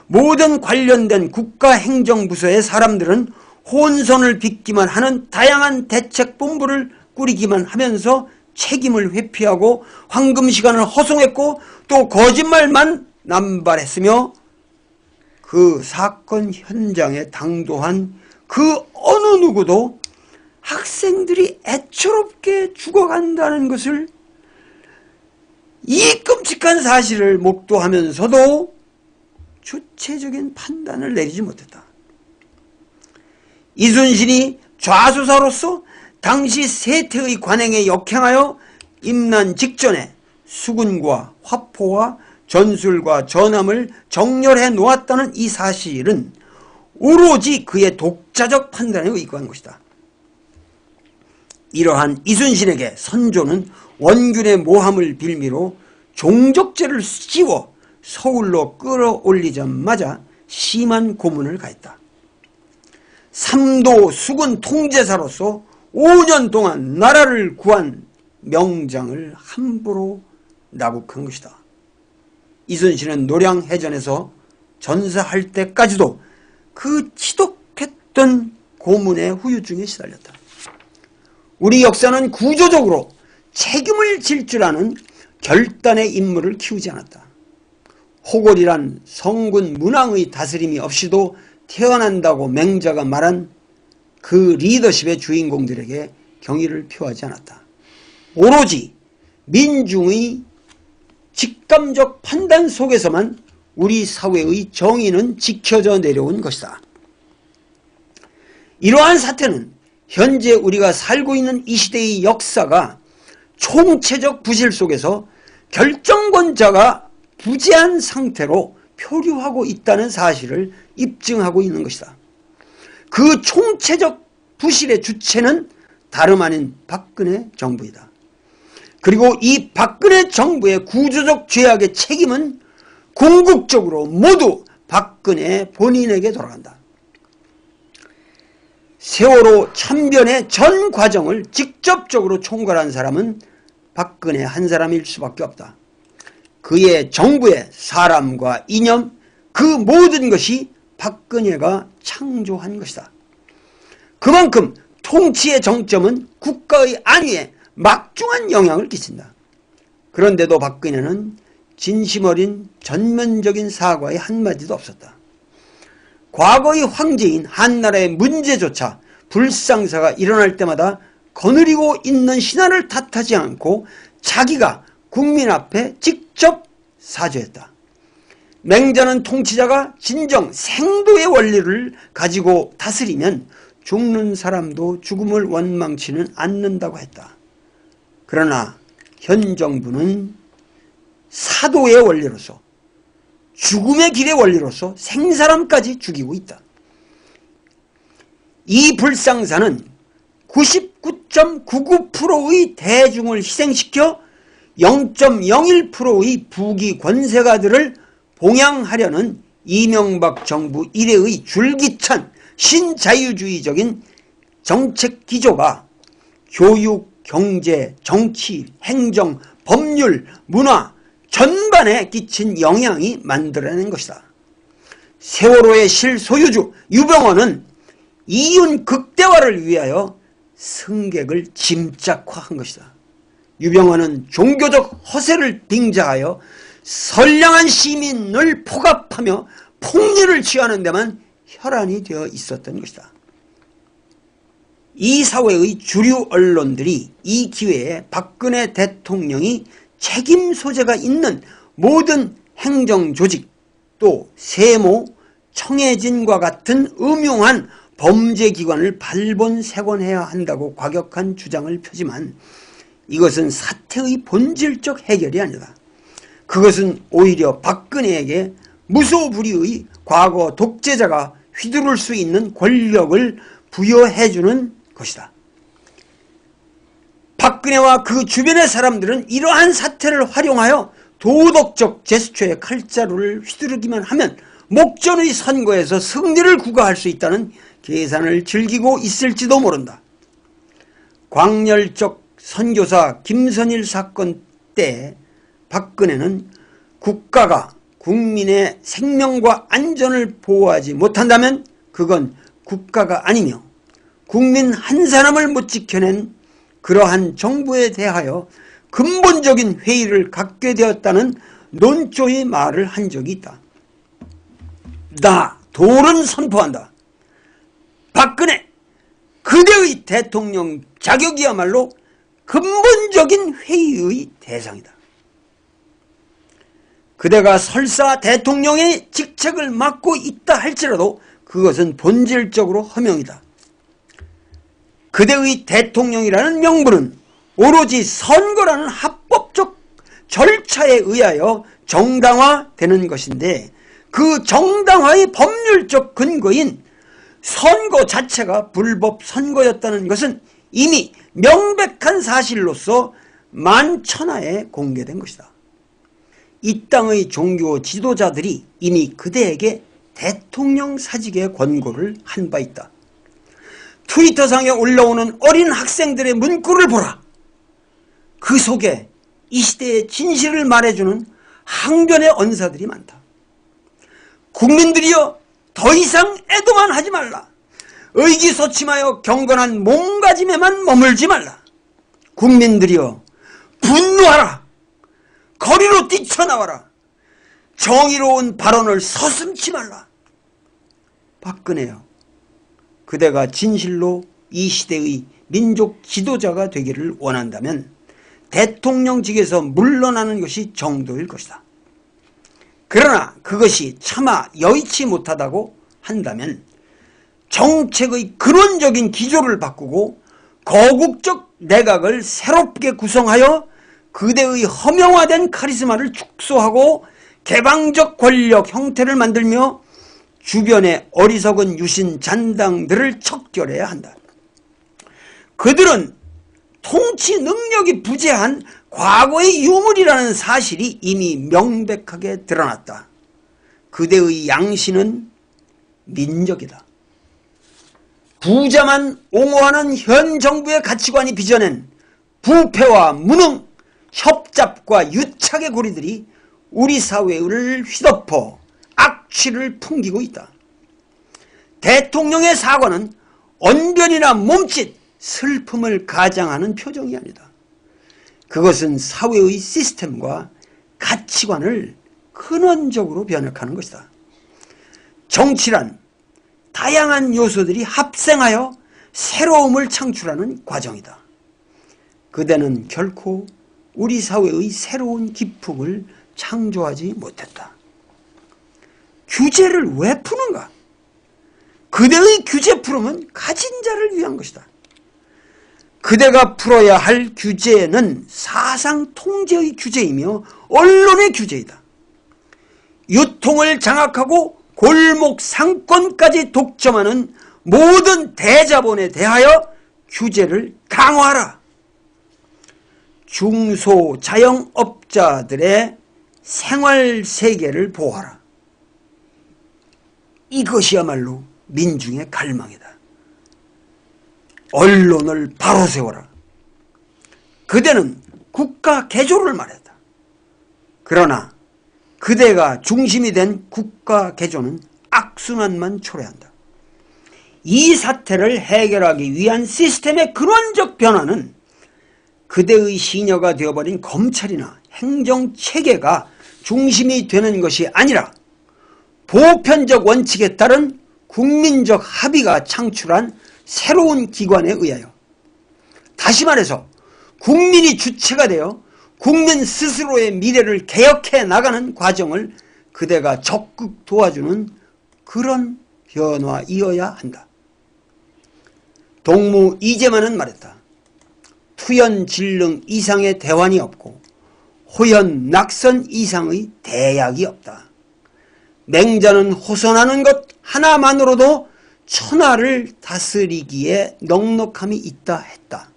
모든 관련된 국가행정부서의 사람들은 혼선을 빚기만 하는 다양한 대책본부를 꾸리기만 하면서 책임을 회피하고 황금시간을 허송했고 또 거짓말만 남발했으며 그 사건 현장에 당도한 그 어느 누구도 학생들이 애처롭게 죽어간다는 것을 이 끔찍한 사실을 목도하면서도 주체적인 판단을 내리지 못했다. 이순신이 좌수사로서 당시 세태의 관행에 역행하여 임난 직전에 수군과 화포와 전술과 전함을 정렬해 놓았다는 이 사실은 오로지 그의 독자적 판단에 의거한 것이다. 이러한 이순신에게 선조는 원균의 모함을 빌미로 종적죄를 씌워 서울로 끌어올리자마자 심한 고문을 가했다. 삼도 수군 통제사로서 5년 동안 나라를 구한 명장을 함부로 나북한 것이다. 이순신은 노량해전에서 전사할 때까지도 그 지독했던 고문의 후유증에 시달렸다. 우리 역사는 구조적으로 책임을 질 줄 아는 결단의 인물을 키우지 않았다. 호골이란 성군 문왕의 다스림이 없이도 태어난다고 맹자가 말한 그 리더십의 주인공들에게 경의를 표하지 않았다. 오로지 민중의 직감적 판단 속에서만 우리 사회의 정의는 지켜져 내려온 것이다. 이러한 사태는 현재 우리가 살고 있는 이 시대의 역사가 총체적 부실 속에서 결정권자가 부재한 상태로 표류하고 있다는 사실을 입증하고 있는 것이다. 그 총체적 부실의 주체는 다름 아닌 박근혜 정부이다. 그리고 이 박근혜 정부의 구조적 죄악의 책임은 궁극적으로 모두 박근혜 본인에게 돌아간다. 세월호 참변의 전 과정을 직접적으로 총괄한 사람은 박근혜 한 사람일 수밖에 없다. 그의 정부의 사람과 이념, 그 모든 것이 박근혜가 창조한 것이다. 그만큼 통치의 정점은 국가의 안위에 막중한 영향을 끼친다. 그런데도 박근혜는 진심 어린 전면적인 사과의 한마디도 없었다. 과거의 황제인 한나라의 문제조차 불상사가 일어날 때마다 거느리고 있는 신하를 탓하지 않고 자기가 국민 앞에 직접 사죄했다. 맹자는 통치자가 진정 생도의 원리를 가지고 다스리면 죽는 사람도 죽음을 원망치는 않는다고 했다. 그러나 현 정부는 사도의 원리로서 죽음의 길의 원리로서 생사람까지 죽이고 있다. 이 불상사는 99.99%의 대중을 희생시켜 0.01%의 부귀 권세가들을 봉양하려는 이명박 정부 이래의 줄기찬 신자유주의적인 정책 기조가 교육, 경제, 정치, 행정, 법률, 문화 전반에 끼친 영향이 만들어낸 것이다. 세월호의 실소유주 유병헌은 이윤 극대화를 위하여 승객을 짐짝화한 것이다. 유병헌은 종교적 허세를 빙자하여 선량한 시민을 포갑하며 폭리를 취하는 데만 혈안이 되어 있었던 것이다. 이 사회의 주류 언론들이 이 기회에 박근혜 대통령이 책임 소재가 있는 모든 행정조직 또 세모, 청해진과 같은 음흉한 범죄기관을 발본색원해야 한다고 과격한 주장을 펴지만 이것은 사태의 본질적 해결이 아니다. 그것은 오히려 박근혜에게 무소불위의 과거 독재자가 휘두를 수 있는 권력을 부여해주는 것이다. 박근혜와 그 주변의 사람들은 이러한 사태를 활용하여 도덕적 제스처의 칼자루를 휘두르기만 하면 목전의 선거에서 승리를 구가할 수 있다는 계산을 즐기고 있을지도 모른다. 광렬적 선교사 김선일 사건 때 박근혜는 국가가 국민의 생명과 안전을 보호하지 못한다면 그건 국가가 아니며 국민 한 사람을 못 지켜낸 그러한 정부에 대하여 근본적인 회의를 갖게 되었다는 논조의 말을 한 적이 있다. 나 돌은 선포한다. 박근혜 그대의 대통령 자격이야말로 근본적인 회의의 대상이다. 그대가 설사 대통령의 직책을 맡고 있다 할지라도 그것은 본질적으로 허명이다. 그대의 대통령이라는 명분은 오로지 선거라는 합법적 절차에 의하여 정당화되는 것인데 그 정당화의 법률적 근거인 선거 자체가 불법 선거였다는 것은 이미 명백한 사실로서 만천하에 공개된 것이다. 이 땅의 종교 지도자들이 이미 그대에게 대통령 사직의 권고를 한 바 있다. 트위터상에 올라오는 어린 학생들의 문구를 보라. 그 속에 이 시대의 진실을 말해주는 항변의 언사들이 많다. 국민들이여 더 이상 애도만 하지 말라. 의기소침하여 경건한 몸가짐에만 머물지 말라. 국민들이여 분노하라. 거리로 뛰쳐나와라. 정의로운 발언을 서슴지 말라. 박근혜여, 그대가 진실로 이 시대의 민족 지도자가 되기를 원한다면 대통령직에서 물러나는 것이 정도일 것이다. 그러나 그것이 차마 여의치 못하다고 한다면 정책의 근원적인 기조를 바꾸고 거국적 내각을 새롭게 구성하여 그대의 허명화된 카리스마를 축소하고 개방적 권력 형태를 만들며 주변의 어리석은 유신 잔당들을 척결해야 한다. 그들은 통치 능력이 부재한 과거의 유물이라는 사실이 이미 명백하게 드러났다. 그대의 양신은 민족이다. 부자만 옹호하는 현 정부의 가치관이 빚어낸 부패와 무능, 협잡과 유착의 고리들이 우리 사회를 휘덮어 악취를 풍기고 있다. 대통령의 사과는 언변이나 몸짓, 슬픔을 가장하는 표정이 아니다. 그것은 사회의 시스템과 가치관을 근원적으로 변혁하는 것이다. 정치란 다양한 요소들이 합생하여 새로움을 창출하는 과정이다. 그대는 결코 우리 사회의 새로운 기폭을 창조하지 못했다. 규제를 왜 푸는가? 그대의 규제 풀음은 가진 자를 위한 것이다. 그대가 풀어야 할 규제는 사상 통제의 규제이며 언론의 규제이다. 유통을 장악하고 골목 상권까지 독점하는 모든 대자본에 대하여 규제를 강화하라. 중소자영업자들의 생활세계를 보호하라. 이것이야말로 민중의 갈망이다. 언론을 바로 세워라. 그대는 국가 개조를 말했다. 그러나 그대가 중심이 된 국가 개조는 악순환만 초래한다. 이 사태를 해결하기 위한 시스템의 근원적 변화는 그대의 시녀가 되어버린 검찰이나 행정체계가 중심이 되는 것이 아니라 보편적 원칙에 따른 국민적 합의가 창출한 새로운 기관에 의하여, 다시 말해서 국민이 주체가 되어 국민 스스로의 미래를 개혁해 나가는 과정을 그대가 적극 도와주는 그런 변화이어야 한다. 동무 이재만은 말했다. 투연질릉 이상의 대환이 없고 호연 낙선 이상의 대약이 없다. 맹자는 호선하는 것 하나만으로도 천하를 다스리기에 넉넉함이 있다 했다.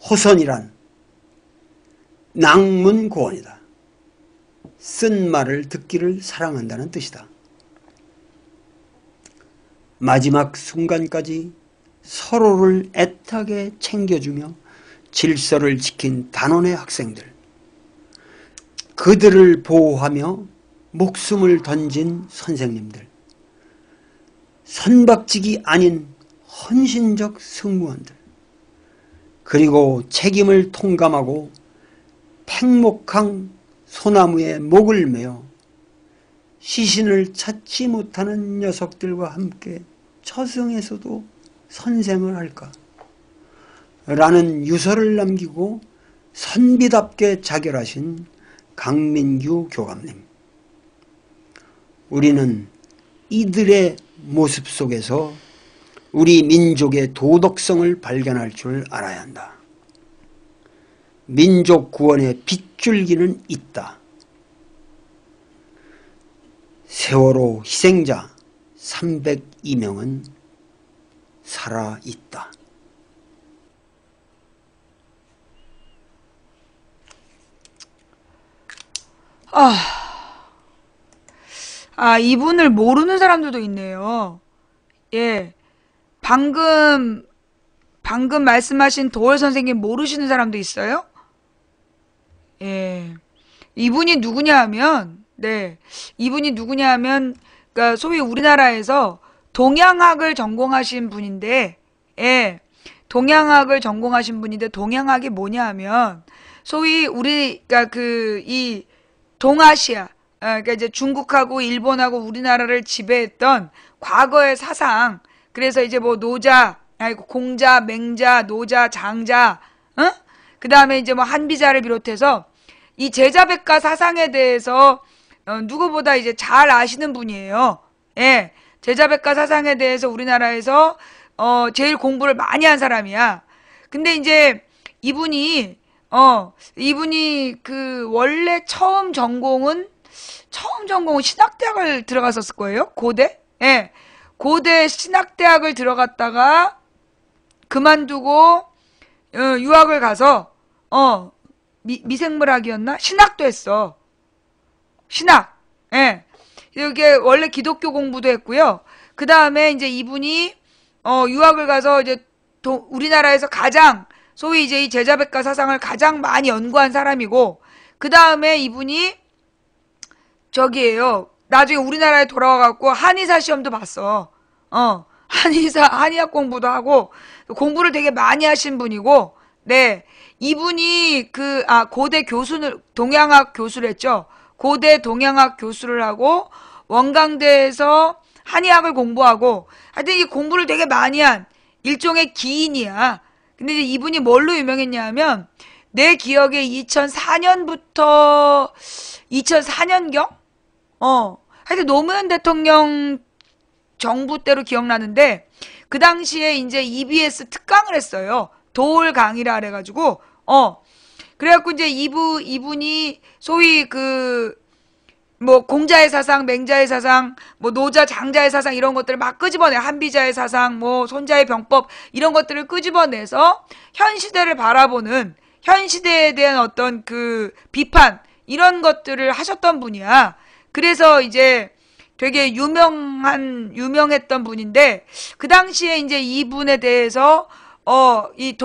호선이란 낭문고원이다. 쓴 말을 듣기를 사랑한다는 뜻이다. 마지막 순간까지 서로를 애타게 챙겨주며 질서를 지킨 단원의 학생들, 그들을 보호하며 목숨을 던진 선생님들, 선박직이 아닌 헌신적 승무원들, 그리고 책임을 통감하고 팽목항 소나무에 목을 메어 시신을 찾지 못하는 녀석들과 함께 처성에서도 선생을 할까? 라는 유서를 남기고 선비답게 자결하신 강민규 교감님. 우리는 이들의 모습 속에서 우리 민족의 도덕성을 발견할 줄 알아야 한다. 민족 구원의 빗줄기는 있다. 세월호 희생자 302명은 살아있다. 이분을 모르는 사람들도 있네요. 예. 방금 말씀하신 도월 선생님 모르시는 사람도 있어요? 예. 이분이 누구냐 하면, 그러니까 소위 우리나라에서 동양학을 전공하신 분인데, 예. 동양학을 전공하신 분인데, 동양학이 뭐냐 하면, 소위 그러니까 이 동아시아, 그러니까 이제 중국하고 일본하고 우리나라를 지배했던 과거의 사상, 그래서 이제 뭐 공자, 맹자, 노자, 장자, 그 다음에 이제 뭐 한비자를 비롯해서 이 제자백가 사상에 대해서 누구보다 이제 잘 아시는 분이에요. 예, 제자백가 사상에 대해서 우리나라에서 제일 공부를 많이 한 사람이야. 근데 이제 이분이 그 원래 처음 전공은 처음 전공은 신학대학을 들어갔었을 거예요. 고대? 예. 고대 신학대학을 들어갔다가 그만두고 유학을 가서 미생물학이었나? 신학도 했어. 신학. 예. 이게 원래 기독교 공부도 했고요. 그 다음에 이제 이분이 유학을 가서 이제 우리나라에서 가장 소위 이제 이 제자백과 사상을 가장 많이 연구한 사람이고, 그 다음에 이분이 저기에요. 나중에 우리나라에 돌아와갖고 한의사 시험도 봤어. 한의학 공부도 하고 공부를 되게 많이 하신 분이고, 네. 이분이 고대 교수를, 동양학 교수를 했죠. 고대 동양학 교수를 하고 원광대에서 한의학을 공부하고, 하여튼 이 공부를 되게 많이 한 일종의 기인이야. 근데 이제 이분이 뭘로 유명했냐면, 내 기억에 2004년부터 2004년경? 하여튼 노무현 대통령 정부 때로 기억나는데, 그 당시에 이제 EBS 특강을 했어요. 도올 강의라 그래가지고, 그래갖고 이제 이분이 소위 공자의 사상, 맹자의 사상, 노자, 장자의 사상 이런 것들을 막 끄집어내. 한비자의 사상, 손자의 병법 이런 것들을 끄집어내서 현 시대를 바라보는, 현 시대에 대한 어떤 비판 이런 것들을 하셨던 분이야. 그래서 이제 되게 유명했던 분인데, 그 당시에 이제 이분에 대해서 이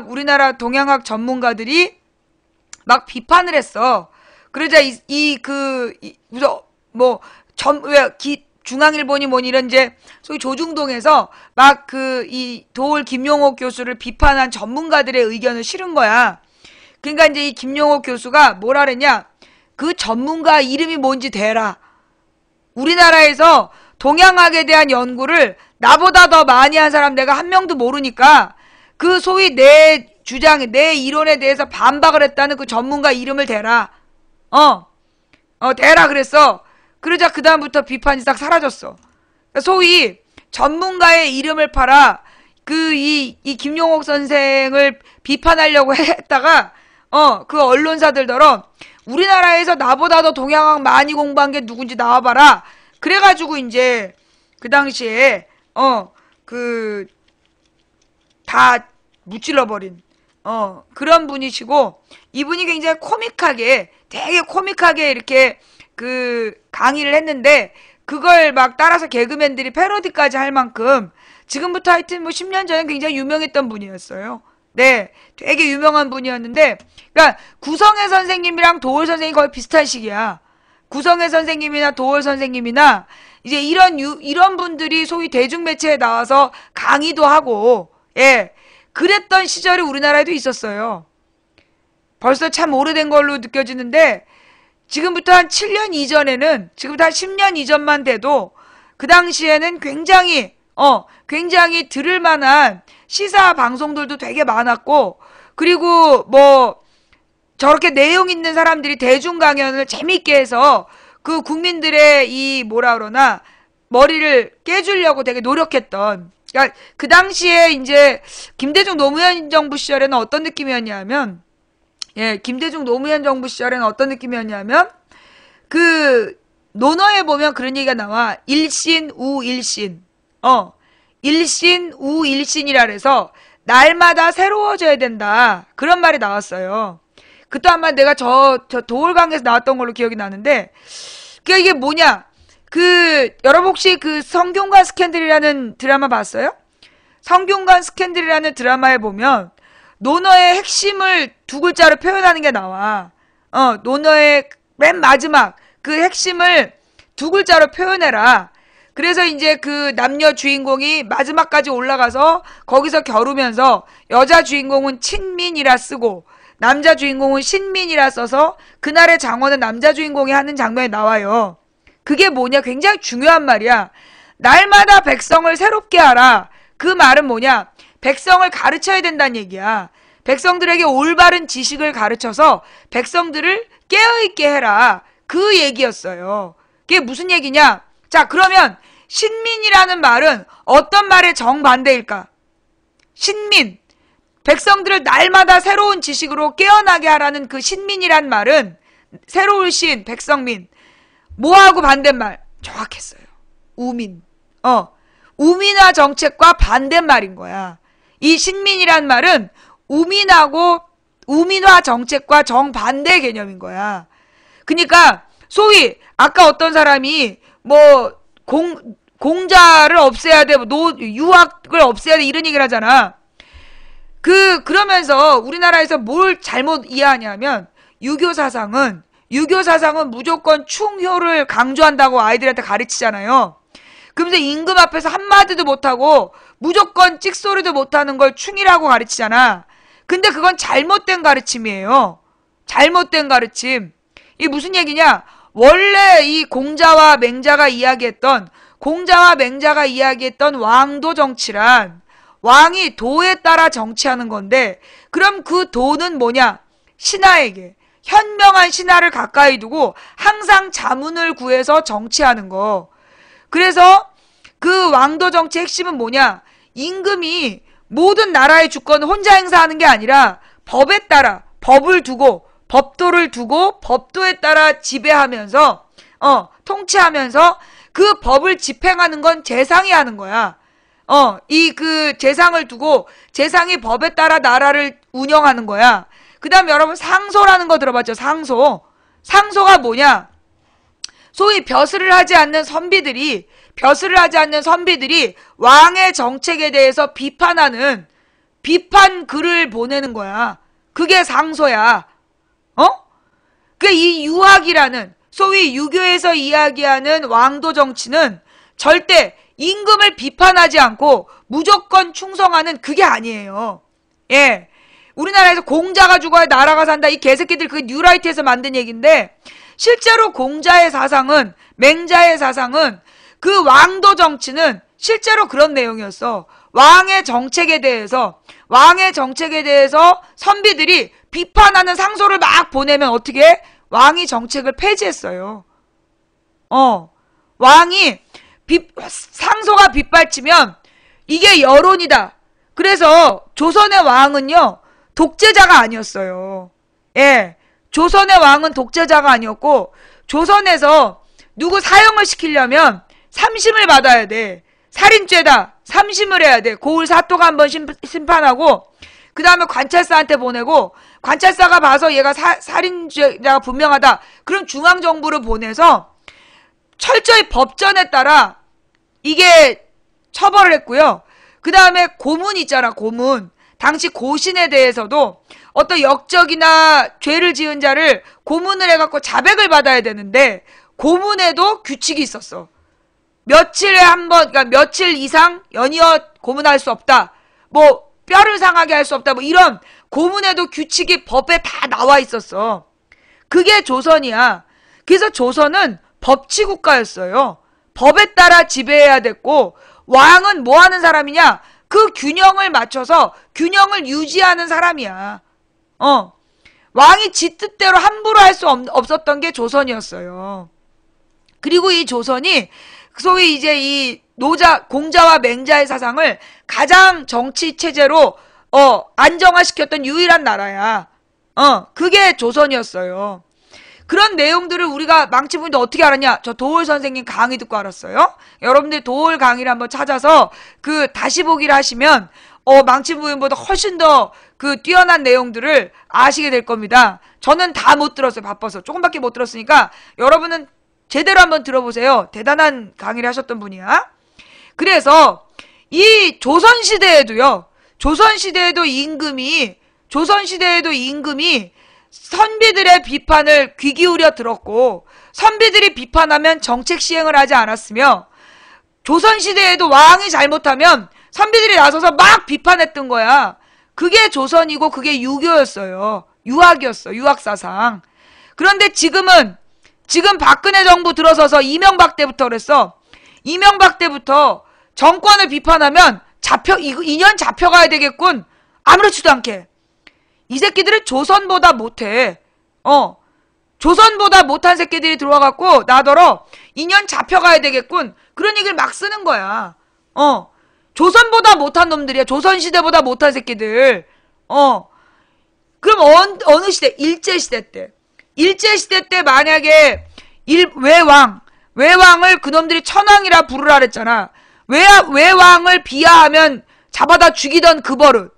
우리나라 동양학 전문가들이 막 비판을 했어. 그러자 중앙일보니 뭐니 이런 이제 소위 조중동에서 막 이 도올 김용옥 교수를 비판한 전문가들의 의견을 실은 거야. 그러니까 이제 이 김용옥 교수가 뭐라 그랬냐? 그 전문가 이름이 뭔지 대라. 우리나라에서 동양학에 대한 연구를 나보다 더 많이 한 사람 내가 한 명도 모르니까 그 소위 내 주장, 내 이론에 대해서 반박을 했다는 그 전문가 이름을 대라. 대라 그랬어. 그러자 그 다음부터 비판이 딱 사라졌어. 소위 전문가의 이름을 팔아 이 김용옥 선생을 비판하려고 했다가 그 언론사들더러 우리나라에서 나보다 더 동양학 많이 공부한 게 누군지 나와봐라. 그래가지고 이제 그 당시에 다 무찔러버린 그런 분이시고, 이분이 굉장히 되게 코믹하게 이렇게 강의를 했는데, 그걸 막 따라서 개그맨들이 패러디까지 할 만큼 지금부터 하여튼 10년 전에 굉장히 유명했던 분이었어요. 네, 되게 유명한 분이었는데, 그러니까 구성애 선생님이랑 도올 선생님이 거의 비슷한 시기야. 구성애 선생님이나 도올 선생님이나 이제 이런 분들이 소위 대중매체에 나와서 강의도 하고, 예, 그랬던 시절이 우리나라에도 있었어요. 벌써 참 오래된 걸로 느껴지는데, 지금부터 한 7년 이전에는, 지금부터 한 10년 이전만 돼도 그 당시에는 굉장히 들을 만한 시사 방송들도 되게 많았고, 그리고 저렇게 내용 있는 사람들이 대중 강연을 재밌게 해서 그 국민들의 머리를 깨주려고 되게 노력했던, 그러니까 그 당시에 이제 김대중 노무현 정부 시절에는 어떤 느낌이었냐면, 김대중 노무현 정부 시절에는 어떤 느낌이었냐면, 논어에 보면 그런 얘기가 나와. 일신, 우일신. 일신, 우일신이라 그래서 날마다 새로워져야 된다. 그런 말이 나왔어요. 그때 아마 내가 저 도올강에서 나왔던 걸로 기억이 나는데, 그게 이게 뭐냐? 여러분 혹시 성균관 스캔들이라는 드라마 봤어요? 성균관 스캔들이라는 드라마에 보면 논어의 핵심을 두 글자로 표현하는 게 나와. 논어의 맨 마지막 그 핵심을 두 글자로 표현해라. 그래서 이제 남녀 주인공이 마지막까지 올라가서 거기서 겨루면서 여자 주인공은 친민이라 쓰고 남자 주인공은 신민이라 써서 그날의 장원은 남자 주인공이 하는 장면이 나와요. 그게 뭐냐? 굉장히 중요한 말이야. 날마다 백성을 새롭게 하라. 그 말은 뭐냐? 백성을 가르쳐야 된다는 얘기야. 백성들에게 올바른 지식을 가르쳐서 백성들을 깨어있게 해라. 그 얘기였어요. 그게 무슨 얘기냐? 자, 그러면 신민이라는 말은 어떤 말의 정반대일까? 신민. 백성들을 날마다 새로운 지식으로 깨어나게 하라는 그 신민이란 말은 새로울 신, 백성민. 뭐하고 반대말? 정확했어요. 우민. 우민화 정책과 반대말인 거야. 이 신민이란 말은 우민화 정책과 정반대 개념인 거야. 그러니까 소위 아까 어떤 사람이 뭐 공자를 없애야 돼, 유학을 없애야 돼 이런 얘기를 하잖아. 그러면서 우리나라에서 뭘 잘못 이해하냐면 유교 사상은 무조건 충효를 강조한다고 아이들한테 가르치잖아요. 그러면서 임금 앞에서 한마디도 못하고 무조건 찍소리도 못하는 걸 충이라고 가르치잖아. 근데 그건 잘못된 가르침이에요. 잘못된 가르침. 이게 무슨 얘기냐? 원래 이 공자와 맹자가 이야기했던 왕도 정치란 왕이 도에 따라 정치하는 건데, 그럼 그 도는 뭐냐? 신하에게 현명한 신하를 가까이 두고 항상 자문을 구해서 정치하는 거. 그래서 그 왕도 정치의 핵심은 뭐냐? 임금이 모든 나라의 주권을 혼자 행사하는 게 아니라 법에 따라 법도를 두고 법도에 따라 지배하면서 통치하면서 그 법을 집행하는 건 재상이 하는 거야. 재상을 두고 재상이 법에 따라 나라를 운영하는 거야. 그 다음에 여러분 상소라는 거 들어봤죠? 상소가 뭐냐? 소위 벼슬을 하지 않는 선비들이 왕의 정책에 대해서 비판하는 비판 글을 보내는 거야. 그게 상소야. 이 유학이라는 소위 유교에서 이야기하는 왕도 정치는 절대 임금을 비판하지 않고 무조건 충성하는 그게 아니에요. 예. 우리나라에서 공자가 죽어야 나라가 산다. 이 개새끼들 그 뉴라이트에서 만든 얘기인데, 실제로 공자의 사상은, 맹자의 사상은, 그 왕도 정치는 실제로 그런 내용이었어. 왕의 정책에 대해서 선비들이 비판하는 상소를 막 보내면 어떻게 해? 왕이 정책을 폐지했어요. 왕이 상소가 빗발치면 이게 여론이다. 그래서 조선의 왕은요, 독재자가 아니었어요. 예. 조선의 왕은 독재자가 아니었고, 조선에서 누구 사형을 시키려면 삼심을 받아야 돼. 살인죄다. 삼심을 해야 돼. 고을 사또가 한번 심판하고, 그 다음에 관찰사한테 보내고, 관찰사가 봐서 얘가 살인죄가 분명하다. 그럼 중앙정부를 보내서 철저히 법전에 따라 이게 처벌을 했고요. 그 다음에 고문 있잖아, 고문. 당시 고신에 대해서도 어떤 역적이나 죄를 지은 자를 고문을 해갖고 자백을 받아야 되는데, 고문에도 규칙이 있었어. 며칠에 한 번, 그러니까 며칠 이상 연이어 고문할 수 없다. 뭐 뼈를 상하게 할 수 없다. 뭐 이런 고문에도 규칙이 법에 다 나와 있었어. 그게 조선이야. 그래서 조선은 법치국가였어요. 법에 따라 지배해야 됐고, 왕은 뭐 하는 사람이냐? 그 균형을 맞춰서 균형을 유지하는 사람이야. 왕이 지 뜻대로 함부로 할 수 없었던 게 조선이었어요. 그리고 이 조선이 소위 이제 이 공자와 맹자의 사상을 가장 정치 체제로 안정화시켰던 유일한 나라야. 그게 조선이었어요. 그런 내용들을 우리가 망치부인도 어떻게 알았냐? 저 도올 선생님 강의 듣고 알았어요. 여러분들 도올 강의를 한번 찾아서 다시 보기를 하시면 망치부인보다 훨씬 더 뛰어난 내용들을 아시게 될 겁니다. 저는 다 못 들었어요. 바빠서. 조금밖에 못 들었으니까 여러분은 제대로 한번 들어보세요. 대단한 강의를 하셨던 분이야. 그래서 이 조선시대에도 임금이 선비들의 비판을 귀 기울여 들었고, 선비들이 비판하면 정책 시행을 하지 않았으며, 조선시대에도 왕이 잘못하면 선비들이 나서서 막 비판했던 거야. 그게 조선이고 그게 유교였어요. 유학이었어. 유학사상. 그런데 지금 박근혜 정부 들어서서 이명박 때부터 그랬어. 이명박 때부터 정권을 비판하면 2년 잡혀가야 되겠군. 아무렇지도 않게. 이 새끼들은 조선보다 못해. 조선보다 못한 새끼들이 들어와갖고 나더러 2년 잡혀가야 되겠군. 그런 얘기를 막 쓰는 거야. 조선보다 못한 놈들이야. 조선시대보다 못한 새끼들. 그럼 어느 시대? 일제시대 때. 일제시대 때 만약에 외왕을 그놈들이 천왕이라 부르라 그랬잖아. 외왕을 비하하면 잡아다 죽이던 그 버릇.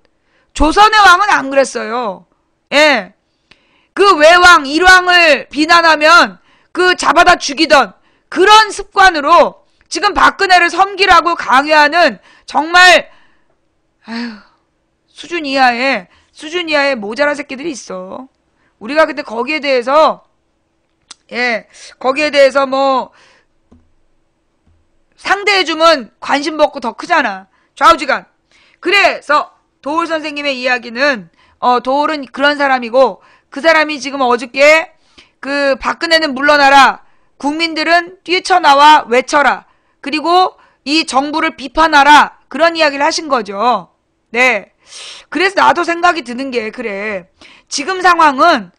조선의 왕은 안 그랬어요. 예. 그 외왕, 일왕을 비난하면 그 잡아다 죽이던 그런 습관으로 지금 박근혜를 섬기라고 강요하는 정말 수준 이하의 모자란 새끼들이 있어. 우리가 근데 거기에 대해서 뭐 상대해주면 관심 먹고 더 크잖아. 좌우지간. 그래서 도올 선생님의 이야기는 도올은 그런 사람이고, 그 사람이 지금 어저께 그 박근혜는 물러나라, 국민들은 뛰쳐나와 외쳐라, 그리고 이 정부를 비판하라, 그런 이야기를 하신 거죠. 네. 그래서 나도 생각이 드는 게, 그래, 지금 상황은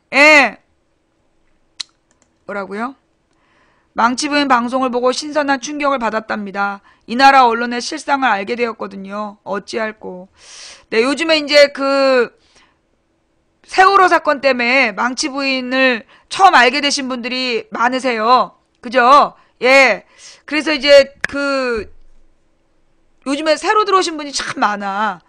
뭐라고요? 망치부인 방송을 보고 신선한 충격을 받았답니다. 이 나라 언론의 실상을 알게 되었거든요. 어찌할꼬. 네, 요즘에 이제 그 세월호 사건 때문에 망치부인을 처음 알게 되신 분들이 많으세요. 그죠? 예. 그래서 이제 그 요즘에 새로 들어오신 분이 참 많아.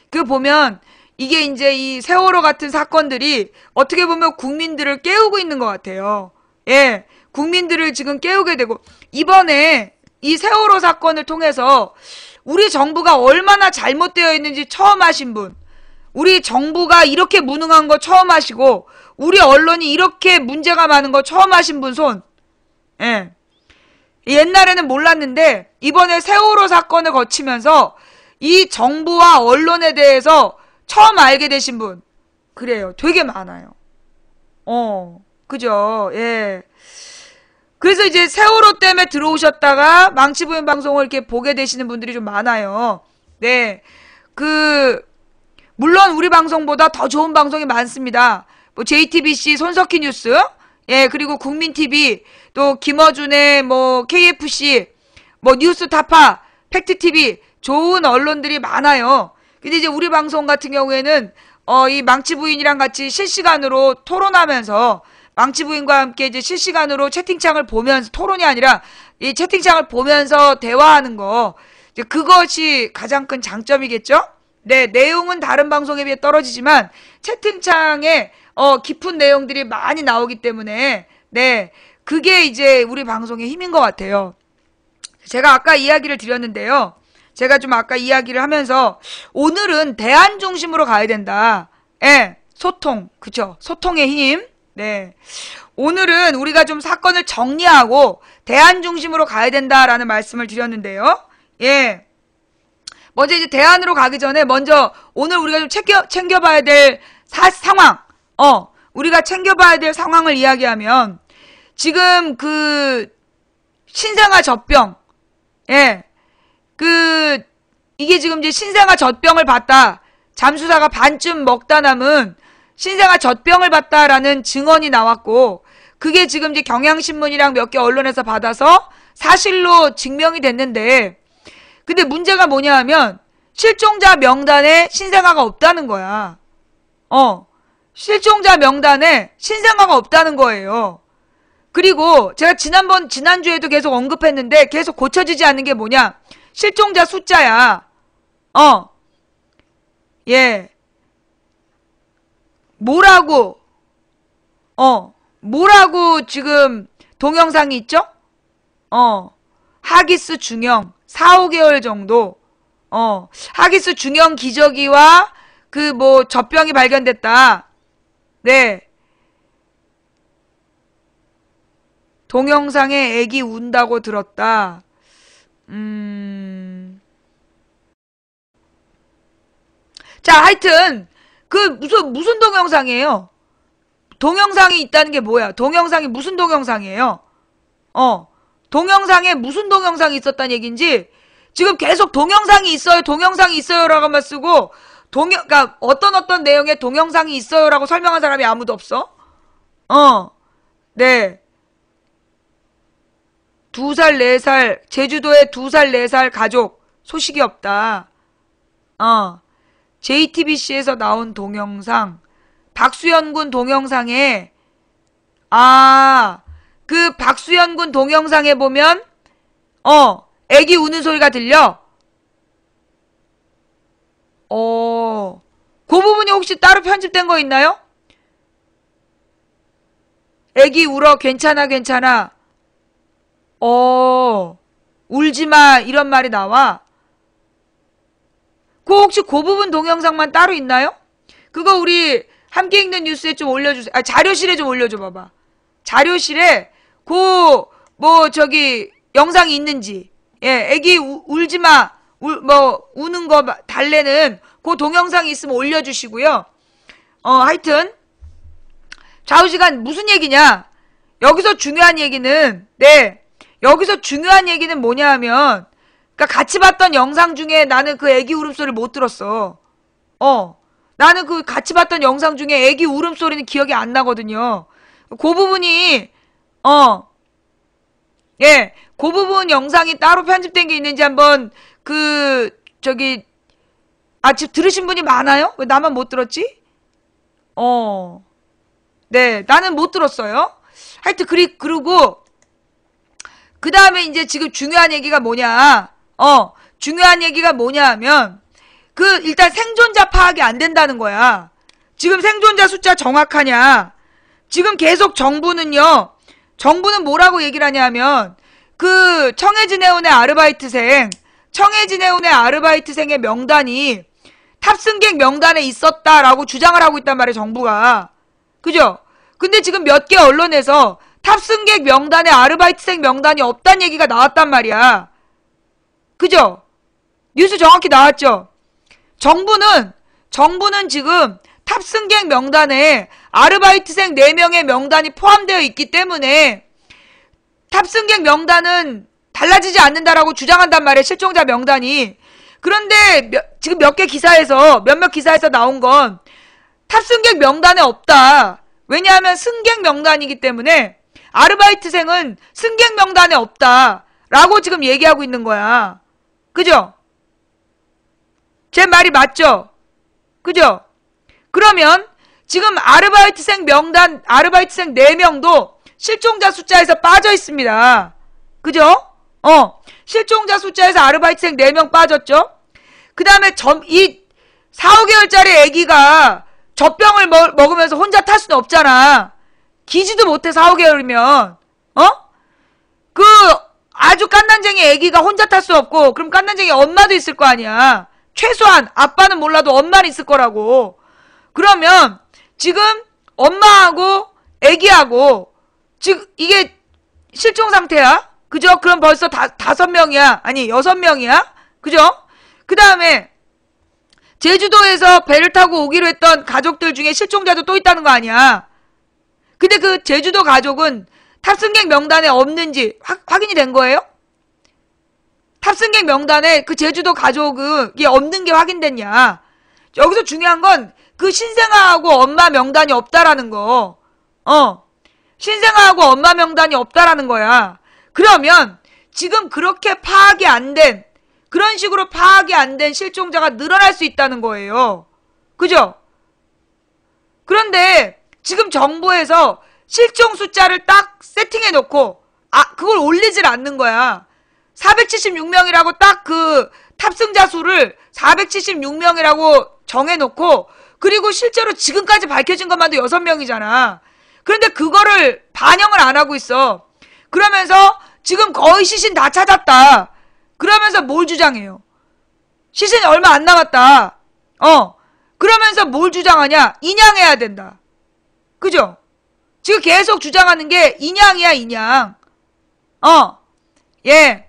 그 보면 이게 이제 이 세월호 같은 사건들이 어떻게 보면 국민들을 깨우고 있는 것 같아요. 예. 국민들을 지금 깨우게 되고, 이번에 이 세월호 사건을 통해서 우리 정부가 얼마나 잘못되어 있는지 처음 아신 분, 우리 정부가 이렇게 무능한 거 처음 아시고, 우리 언론이 이렇게 문제가 많은 거 처음 아신 분 손. 예. 옛날에는 몰랐는데 이번에 세월호 사건을 거치면서 이 정부와 언론에 대해서 처음 알게 되신 분, 그래요. 되게 많아요. 그죠? 예. 그래서 이제 세월호 때문에 들어오셨다가 망치부인 방송을 이렇게 보게 되시는 분들이 좀 많아요. 네. 물론 우리 방송보다 더 좋은 방송이 많습니다. 뭐 JTBC 손석희 뉴스, 예, 그리고 국민TV, 또 김어준의 뭐 KFC, 뭐 뉴스타파, 팩트TV, 좋은 언론들이 많아요. 근데 이제 우리 방송 같은 경우에는 이 망치부인이랑 같이 실시간으로 토론하면서, 망치부인과 함께 이제 실시간으로 채팅창을 보면서, 토론이 아니라 이 채팅창을 보면서 대화하는 거, 이제 그것이 가장 큰 장점이겠죠? 네, 내용은 다른 방송에 비해 떨어지지만 채팅창에 깊은 내용들이 많이 나오기 때문에, 네, 그게 이제 우리 방송의 힘인 것 같아요. 제가 아까 이야기를 드렸는데요. 제가 좀 아까 이야기를 하면서 오늘은 대안 중심으로 가야 된다. 예, 소통, 그쵸? 소통의 힘. 네. 오늘은 우리가 좀 사건을 정리하고 대안 중심으로 가야 된다라는 말씀을 드렸는데요. 예. 먼저 이제 대안으로 가기 전에 먼저 오늘 우리가 좀 챙겨봐야 될 상황. 우리가 챙겨봐야 될 상황을 이야기하면, 지금 그 신생아 젖병. 예. 이게 지금 이제 신생아 젖병을 봤다. 잠수사가 반쯤 먹다 남은 신생아 젖병을 봤다라는 증언이 나왔고, 그게 지금 이제 경향신문이랑 몇 개 언론에서 받아서 사실로 증명이 됐는데, 근데 문제가 뭐냐 하면 실종자 명단에 신생아가 없다는 거야. 실종자 명단에 신생아가 없다는 거예요. 그리고 제가 지난주에도 계속 언급했는데 계속 고쳐지지 않는 게 뭐냐? 실종자 숫자야. 예. 뭐라고 지금 동영상이 있죠? 하기스 중형 4-5개월 정도. 하기스 중형 기저귀와 그 뭐 젖병이 발견됐다. 네. 동영상에 애기 운다고 들었다. 자, 하여튼 그 무슨 동영상이에요? 동영상이 있다는 게 뭐야? 동영상이 무슨 동영상이에요? 동영상에 무슨 동영상이 있었다는 얘기인지, 지금 계속 동영상이 있어요라고만 쓰고, 그러니까 어떤 내용의 동영상이 있어요라고 설명한 사람이 아무도 없어? 네. 2살, 4살, 제주도의 2살, 4살 가족, 소식이 없다. JTBC에서 나온 동영상, 박수현 군 동영상에, 그 박수현 군 동영상에 보면 애기 우는 소리가 들려? 그 부분이 혹시 따로 편집된 거 있나요? 애기 울어 괜찮아 괜찮아 울지마 이런 말이 나와? 그 혹시 그 부분 동영상만 따로 있나요? 그거 우리 함께 읽는 뉴스에 좀 올려주세요. 자료실에 좀 올려줘 봐봐. 자료실에 저기 영상이 있는지. 예, 애기 울지마 우는 거 달래는 그 동영상이 있으면 올려주시고요. 하여튼 좌우지간 무슨 얘기냐? 여기서 중요한 얘기는 여기서 중요한 얘기는 뭐냐 하면 그러니까 같이 봤던 영상 중에 나는 그 애기 울음소리를 못 들었어. 나는 그 같이 봤던 영상 중에 애기 울음소리는 기억이 안 나거든요. 그 부분이 예, 그 부분 영상이 따로 편집된 게 있는지 한번 지금 들으신 분이 많아요? 왜 나만 못 들었지? 네, 나는 못 들었어요. 하여튼 그리고 그 다음에 이제 지금 중요한 얘기가 뭐냐? 중요한 얘기가 뭐냐 하면 일단 생존자 파악이 안 된다는 거야. 지금 생존자 숫자 정확하냐? 지금 계속 정부는 뭐라고 얘기를 하냐 하면 청해진해운의 아르바이트생의 명단이 탑승객 명단에 있었다라고 주장을 하고 있단 말이에요, 정부가. 그죠? 근데 지금 몇 개 언론에서 탑승객 명단에 아르바이트생 명단이 없다는 얘기가 나왔단 말이야. 그죠? 뉴스 정확히 나왔죠? 정부는 지금 탑승객 명단에 아르바이트생 4명의 명단이 포함되어 있기 때문에 탑승객 명단은 달라지지 않는다라고 주장한단 말이에요. 실종자 명단이. 그런데 지금 몇몇 기사에서 나온 건 탑승객 명단에 없다. 왜냐하면 승객 명단이기 때문에 아르바이트생은 승객 명단에 없다. 라고 지금 얘기하고 있는 거야. 그죠? 제 말이 맞죠? 그죠? 그러면 지금 아르바이트생 4명도 실종자 숫자에서 빠져 있습니다. 그죠? 실종자 숫자에서 아르바이트생 4명 빠졌죠? 그 다음에 이 4, 5개월짜리 애기가 젖병을 먹으면서 혼자 탈 수는 없잖아. 기지도 못해 4, 5개월이면. 아주 깐난쟁이 애기가 혼자 탈 수 없고 그럼 깐난쟁이 엄마도 있을 거 아니야. 최소한 아빠는 몰라도 엄마는 있을 거라고. 그러면 지금 엄마하고 애기하고 지금 이게 실종 상태야. 그죠? 그럼 벌써 5명이야. 아니 6명이야. 그죠? 그 다음에 제주도에서 배를 타고 오기로 했던 가족들 중에 실종자도 또 있다는 거 아니야. 근데 그 제주도 가족은 탑승객 명단에 없는지 확인이 된 거예요? 탑승객 명단에 그 제주도 가족이 없는 게 확인됐냐. 여기서 중요한 건 그 신생아하고 엄마 명단이 없다라는 거. 신생아하고 엄마 명단이 없다라는 거야. 그러면 지금 그렇게 파악이 안 된, 그런 식으로 파악이 안 된 실종자가 늘어날 수 있다는 거예요. 그죠? 그런데 지금 정부에서 실종 숫자를 딱 세팅해 놓고 그걸 올리질 않는 거야. 476명이라고 딱 그 탑승자 수를 476명이라고 정해놓고 그리고 실제로 지금까지 밝혀진 것만도 6명이잖아. 그런데 그거를 반영을 안 하고 있어. 그러면서 지금 거의 시신 다 찾았다. 그러면서 뭘 주장해요? 시신이 얼마 안 남았다. 그러면서 뭘 주장하냐? 인양해야 된다. 그죠? 지금 계속 주장하는 게 인양이야, 인양. 예.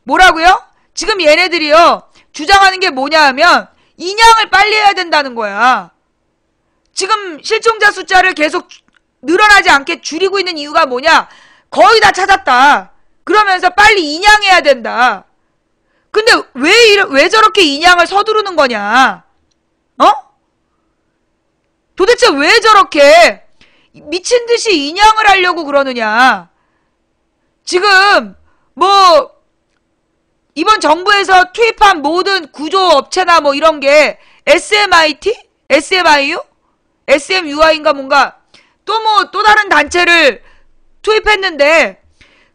뭐라고요? 지금 얘네들이요. 주장하는 게 뭐냐 하면 인양을 빨리 해야 된다는 거야. 지금 실종자 숫자를 계속 늘어나지 않게 줄이고 있는 이유가 뭐냐? 거의 다 찾았다. 그러면서 빨리 인양해야 된다. 근데 왜 저렇게 인양을 서두르는 거냐? 도대체 왜 저렇게 미친 듯이 인양을 하려고 그러느냐? 지금 이번 정부에서 투입한 모든 구조업체나 이런 게 SMIT? SMIU? SMUI인가 뭔가 또 다른 단체를 투입했는데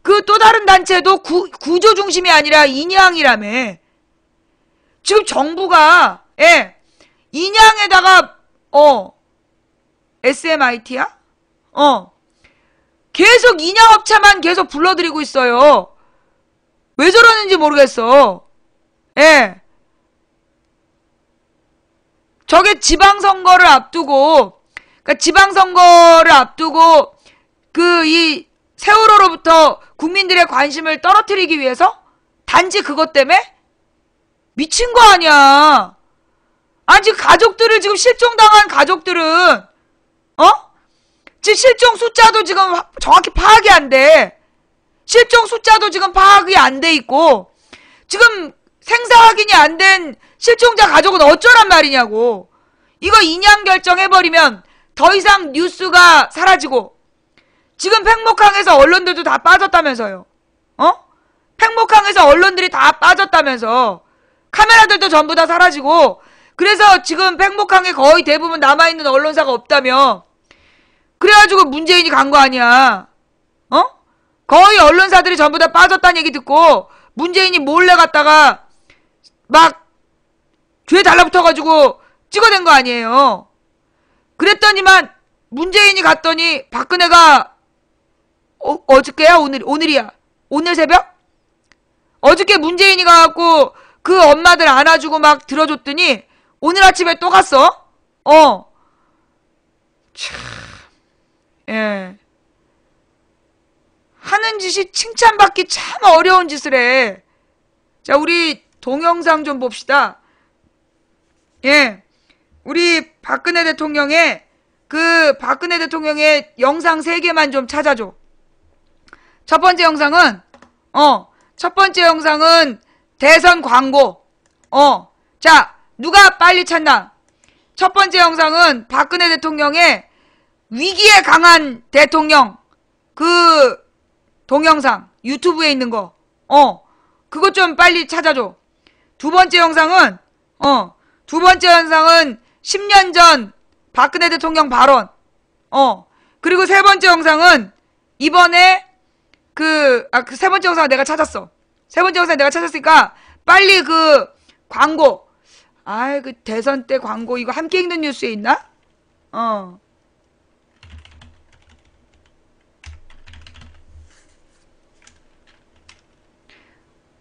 그 또 다른 단체도 구조 중심이 아니라 인양이라며. 지금 정부가 인양에다가 SMIT야? 계속 인양업체만 계속 불러들이고 있어요. 왜 저러는지 모르겠어. 저게 지방선거를 앞두고, 그러니까 지방선거를 앞두고 이 세월호로부터 국민들의 관심을 떨어뜨리기 위해서 단지 그것 때문에 미친 거 아니야. 아니 지금 가족들을 지금 실종당한 가족들은 지금 실종 숫자도 지금 정확히 파악이 안 돼. 실종 숫자도 지금 파악이 안 돼 있고 지금 생사 확인이 안 된 실종자 가족은 어쩌란 말이냐고. 이거 인양 결정해버리면 더 이상 뉴스가 사라지고 지금 팽목항에서 언론들도 다 빠졌다면서요. 팽목항에서 언론들이 다 빠졌다면서 카메라들도 전부 다 사라지고 그래서 지금 팽목항에 거의 대부분 남아있는 언론사가 없다며. 그래가지고 문재인이 간 거 아니야. 거의 언론사들이 전부 다 빠졌다는 얘기 듣고 문재인이 몰래 갔다가 막 뒤에 달라붙어가지고 찍어낸 거 아니에요. 그랬더니만 문재인이 갔더니 박근혜가 어저께야? 오늘이야. 오늘 새벽? 어저께 문재인이 가갖고 그 엄마들 안아주고 막 들어줬더니 오늘 아침에 또 갔어? 참, 하는 짓이 칭찬받기 참 어려운 짓을 해. 자, 우리 동영상 좀 봅시다. 우리 박근혜 대통령의 영상 3개만 좀 찾아줘. 첫 번째 영상은 대선 광고. 자, 누가 빨리 찾나? 첫 번째 영상은 박근혜 대통령의 위기에 강한 대통령 그 동영상 유튜브에 있는 거. 그것 좀 빨리 찾아줘. 두 번째 영상은 10년 전 박근혜 대통령 발언. 그리고 세 번째 영상은 이번에 세 번째 영상 내가 찾았어. 세 번째 영상 내가 찾았으니까 빨리 그 광고. 그 대선 때 광고 이거 함께 읽는 뉴스에 있나?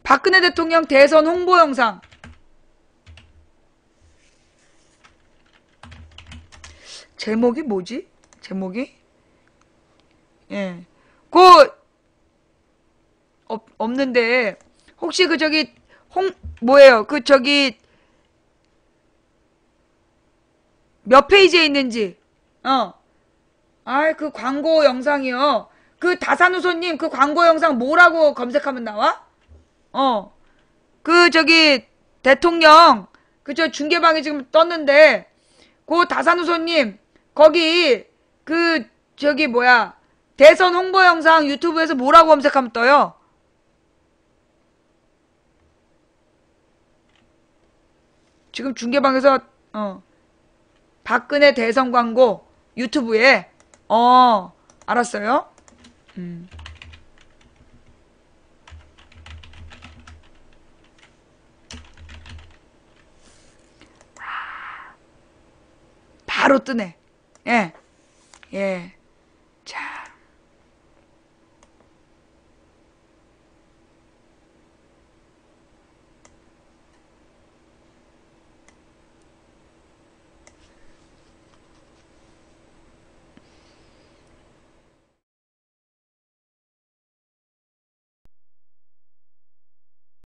박근혜 대통령 대선 홍보 영상. 제목이 뭐지? 제목이? 없는데 혹시 뭐예요? 몇 페이지에 있는지. 그 광고 영상이요. 그 다산우소님 그 광고 영상 뭐라고 검색하면 나와? 대통령 중계방에 지금 떴는데 그 다산우소님 거기 대선 홍보 영상 유튜브에서 뭐라고 검색하면 떠요? 지금 중계방에서 박근혜 대선 광고 유튜브에 알았어요. 바로 뜨네. 예.